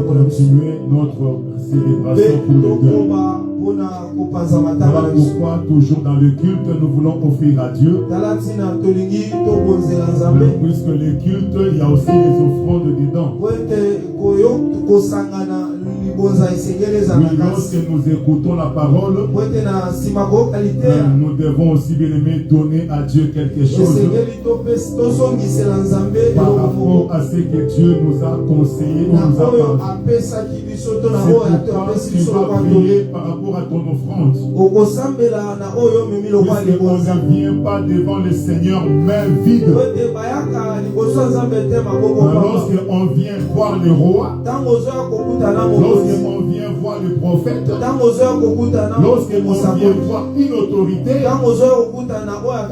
Speaker 3: continuer notre célébration pour le deuil. Voilà pourquoi toujours dans le culte nous voulons offrir à Dieu. Puisque le culte, il y a aussi les offrandes dedans. Lorsque nous écoutons la parole, nous devons aussi bien aimer donner à Dieu quelque chose par rapport à ce que Dieu nous a conseillé, nous a parlé. C'est pourquoi tu vas prier par rapport à ton offrande. Puisqu'on ne vient pas devant le Seigneur main vide. Lorsqu'on vient voir le roi, lorsqu'on vient voir le prophète, lorsqu'on vient voir une autorité,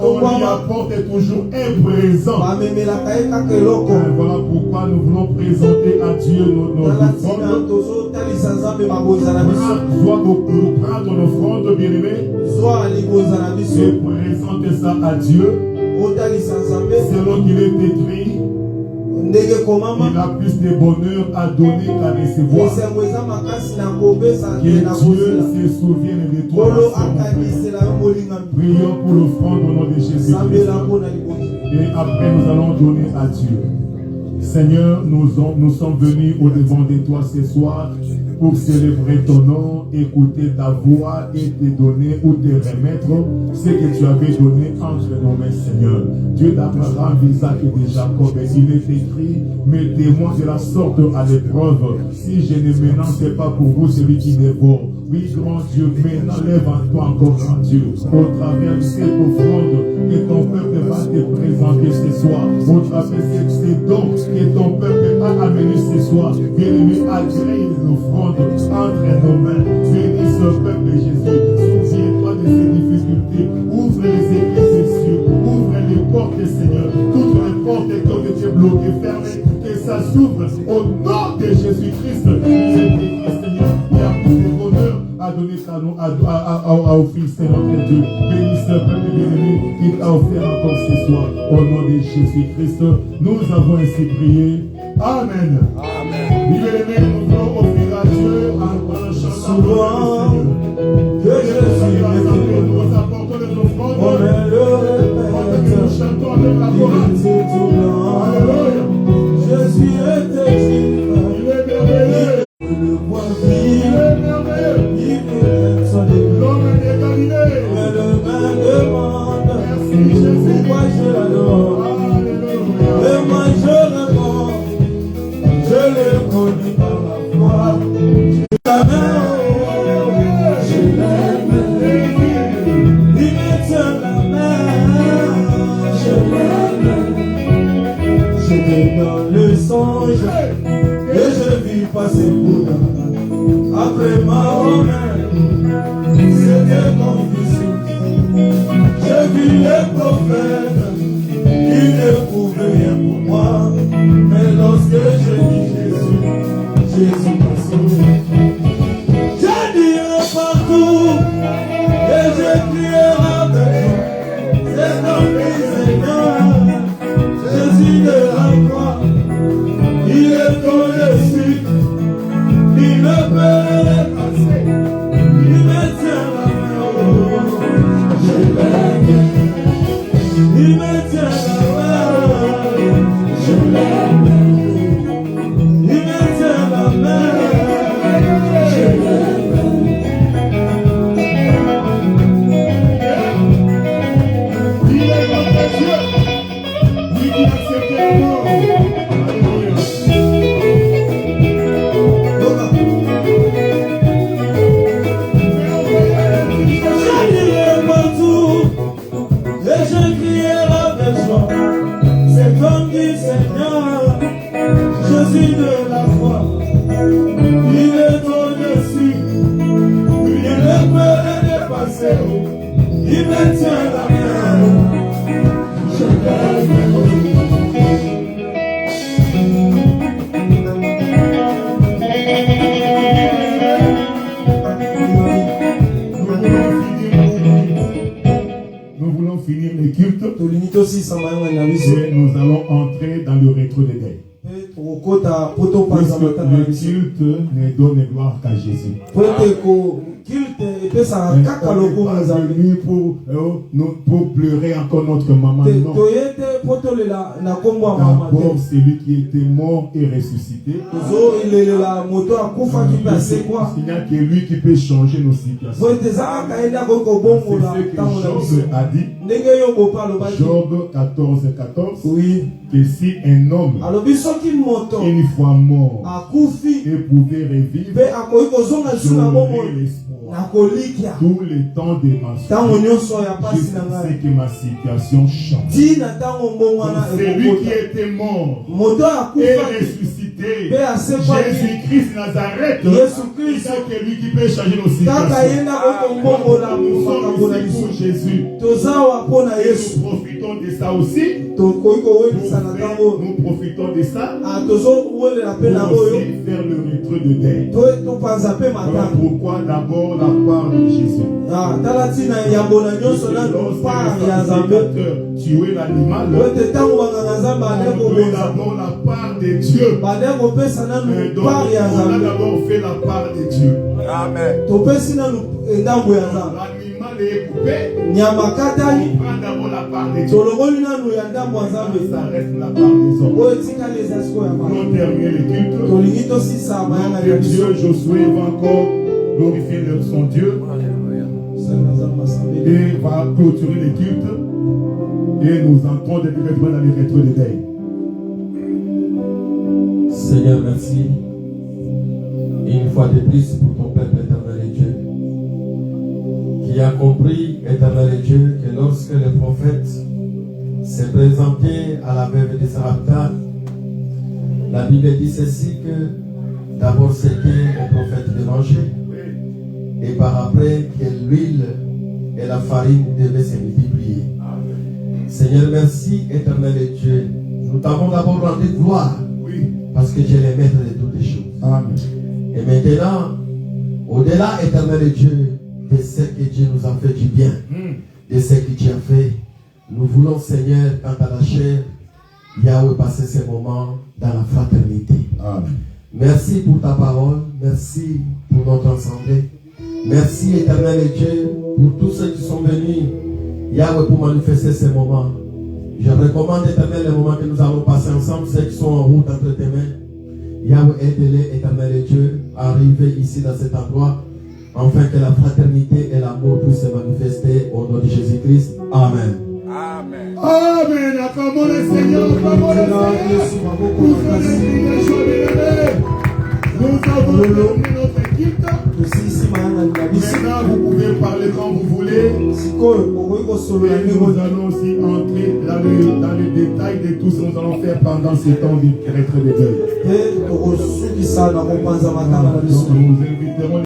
Speaker 3: on lui apporte toujours un présent. Voilà pourquoi nous voulons présenter à Dieu nos offrandes. Nous prendre ton offrande, bien-aimé, et présenter ça à Dieu, selon qu'il est écrit. Il a plus de bonheur à donner qu'à recevoir. Que Dieu se souvienne de toi. Prions pour l'offrande au nom de Jésus-Christ. Et après nous allons donner à Dieu. Seigneur, nous sommes venus au devant de toi ce soir pour célébrer ton nom, écouter ta voix et te donner ou te remettre ce que tu avais donné entre nos mains, Seigneur. Dieu d'Abraham, d'Isaac et de Jacob, il est écrit, mettez-moi de la sorte à l'épreuve, si je ne m'énonce pas pour vous celui qui dévore. Oui, grand Dieu, maintenant lève en toi encore, grand Dieu, au travers de cette offrande que ton peuple va te présenter ce soir, au travers de ces dons que ton peuple a amené ce soir. Bien-aimé, agrée les offrandes entre nos mains. Bénis ce peuple, Jésus. Souviens-toi de ces difficultés. Ouvre les églises des cieux. Ouvre les portes, Seigneur. Toutes les portes qui ont été bloquées, fermées, que ça s'ouvre au nom de Jésus-Christ. Seigneur, il y a plus de bonheur à donner à offrir, c'est notre Dieu. Bénis ce peuple bien-aimé qui t'a offert encore ce soir. Au nom de Jésus-Christ, nous avons ainsi prié. Amen.
Speaker 5: Amen.
Speaker 3: Bien-aimé, nous voulons offrir à Dieu en chantant le Seigneur. Que Jésus nous apportons les offrandes. Nous chantons avec la chorale.
Speaker 1: main, je l'aime. Il me tient la main, je l'aime. J'étais dans le songe que je vis passer pour là. Après ma mère, c'était confusion. J'ai vu les prophètes, ils ne pouvaient rien pour moi. Mais lorsque je dis Jésus, Jésus m'a sauvé. Je dirai partout et je crierai avec c'est ton fils Seigneur, Jésus de la croix. Il est au-dessus, il me peut passer, il me tient la main, je l'aime. Il me tient la main, je l'aime. Il me tient la main, je l'aime.
Speaker 3: Il est notre Dieu, lui qui a accepté la mort. Alléluia.
Speaker 1: Je dirai partout et je crierai avec joie. C'est comme dit Seigneur, Jésus de la croix. Il est au-dessus, il ne peut les dépasser. Il me tient la main, je l'aime.
Speaker 3: Nous voulons finir les cultes
Speaker 1: Tolingi tosi sambanga na biso.
Speaker 3: et nous allons entrer dans le rétro de deuil.
Speaker 1: Pe tokota poto panza
Speaker 3: Puisque
Speaker 1: matanga na
Speaker 3: le
Speaker 1: biso.
Speaker 3: culte ne donne gloire qu'à Jésus.
Speaker 1: Pote ko kilte epesa
Speaker 3: Mais
Speaker 1: kaka
Speaker 3: on n'est
Speaker 1: lokomo
Speaker 3: pas
Speaker 1: nzambe.
Speaker 3: venu pour pleurer encore notre maman. Non.
Speaker 1: Toyete potolela na kombo ya mama
Speaker 3: D'abord,
Speaker 1: te.
Speaker 3: celui qui était mort et ressuscité.
Speaker 1: Tozo ilelela moto akufaki mpe asekwa.
Speaker 3: Il n'y a que lui qui peut changer nos situations.
Speaker 1: Po ete eza kaka ye nde akoki kobongola
Speaker 3: C'est ce
Speaker 1: ntango
Speaker 3: que
Speaker 1: na biso.
Speaker 3: Job a dit.
Speaker 1: Ndenge yo bopa alobaki.
Speaker 3: Job 14:14.
Speaker 1: Oui.
Speaker 3: Que si un homme,
Speaker 1: Alobi soki moto
Speaker 3: une fois mort,
Speaker 1: akufi
Speaker 3: et pouvait revivre,
Speaker 1: mpe akoki kozonga lisu na
Speaker 3: j'aurais
Speaker 1: bomoi
Speaker 3: l'espoir.
Speaker 1: nakolikia
Speaker 3: Tout le temps de ma
Speaker 1: ntango
Speaker 3: vie,
Speaker 1: nyonso ya
Speaker 3: je
Speaker 1: pasi na
Speaker 3: sais
Speaker 1: ngai
Speaker 3: que ma situation change.
Speaker 1: ntina ntango mbongwana
Speaker 3: C'est lui qui
Speaker 1: ekokota
Speaker 3: était mort
Speaker 1: moto
Speaker 3: et
Speaker 1: akufaki
Speaker 3: ressuscité.
Speaker 1: mpe asekwaki
Speaker 3: Jésus-Christ Nazareth.
Speaker 1: Yesu
Speaker 3: Il
Speaker 1: Kristo
Speaker 3: n'y a que lui qui peut changer nos
Speaker 1: kaka ye
Speaker 3: situations.
Speaker 1: nde akoki kombongola
Speaker 3: Nous
Speaker 1: makambo na
Speaker 3: sommes ici
Speaker 1: biso
Speaker 3: pour Jésus.
Speaker 1: toza awa mpo na
Speaker 3: Et
Speaker 1: yesu
Speaker 3: nous profitons de ça aussi.
Speaker 1: tokoki kowelisa na ntango
Speaker 3: Nous profitons de ça
Speaker 1: tozowelela mpe na
Speaker 3: pour
Speaker 1: oyo
Speaker 3: aussi faire le rétro de deuil.
Speaker 1: topanza mpe
Speaker 3: Voilà
Speaker 1: matanga
Speaker 3: pourquoi d'abord la part de Jésus.
Speaker 1: tala ntina yambo na nyonso nanu
Speaker 3: Lorsque
Speaker 1: part
Speaker 3: le
Speaker 1: ya nzambe
Speaker 3: sacrificateur tuait l'animal,
Speaker 1: po ete ntango banganga nzambe ade
Speaker 3: on doit
Speaker 1: kobonza
Speaker 3: d'abord la part de Dieu.
Speaker 1: bade kopesa nanu
Speaker 3: Donc,
Speaker 1: part ya
Speaker 3: on a
Speaker 1: nzambe
Speaker 3: d'abord fait la part de Dieu.
Speaker 5: Amen.
Speaker 1: topesi nanu ndambo ya nzambe
Speaker 3: L'animal est coupé.
Speaker 1: nyama katali
Speaker 3: On prend d'abord la part de Dieu.
Speaker 1: tolongoli nanu ya ndambo ya nzambe
Speaker 3: Ça reste la part des hommes.
Speaker 1: oyo etikali eza sikoyo ya
Speaker 3: Nous
Speaker 1: bango
Speaker 3: allons terminer le culte.
Speaker 1: tolingi tosisa mayanga
Speaker 3: Que
Speaker 1: ya biso
Speaker 3: Dieu, Josué va encore glorifier son Dieu
Speaker 1: Sala nzambe asambeli
Speaker 3: et va clôturer le culte. Et nous entrons directement dans les rétro de deuil.
Speaker 4: Seigneur, merci. Une fois de plus pour ton peuple éternel et Dieu, qui a compris, éternel et Dieu, que lorsque le prophète s'est présenté à la veuve de Sarepta, la Bible dit ceci que d'abord c'était au prophète de manger, et par après que l'huile et la farine devaient se multiplier. Seigneur, merci, éternel et Dieu. Nous t'avons d'abord rendu gloire,
Speaker 3: Oui.
Speaker 4: parce que tu es le maître de toutes les choses.
Speaker 3: Amen.
Speaker 4: Et maintenant, au-delà, éternel et Dieu, de ce que Dieu nous a fait du bien, de ce que tu as fait, nous voulons, Seigneur, quant à la chair, Yahweh, passer ces moments dans la fraternité.
Speaker 3: Amen.
Speaker 4: Merci pour ta parole, merci pour notre assemblée. Merci, éternel et Dieu, pour tous ceux qui sont venus, Yahweh, pour manifester ces moments. Je recommande, éternel, les moments que nous allons passer ensemble, ceux qui sont en route entre tes mains. Yahweh, aide-les, éternel et Dieu, à arriver ici dans cet endroit, afin que la fraternité et l'amour puissent se manifester au nom de Jésus-Christ. Amen.
Speaker 5: Amen.
Speaker 3: Amen. Acclamons le Seigneur. Acclamons le Seigneur. Nous avons Maintenant, vous pouvez parler quand vous voulez. Et nous allons aussi entrer dans les détails de tout ce que nous allons faire pendant ce temps du retrait de deuil. Nous inviterons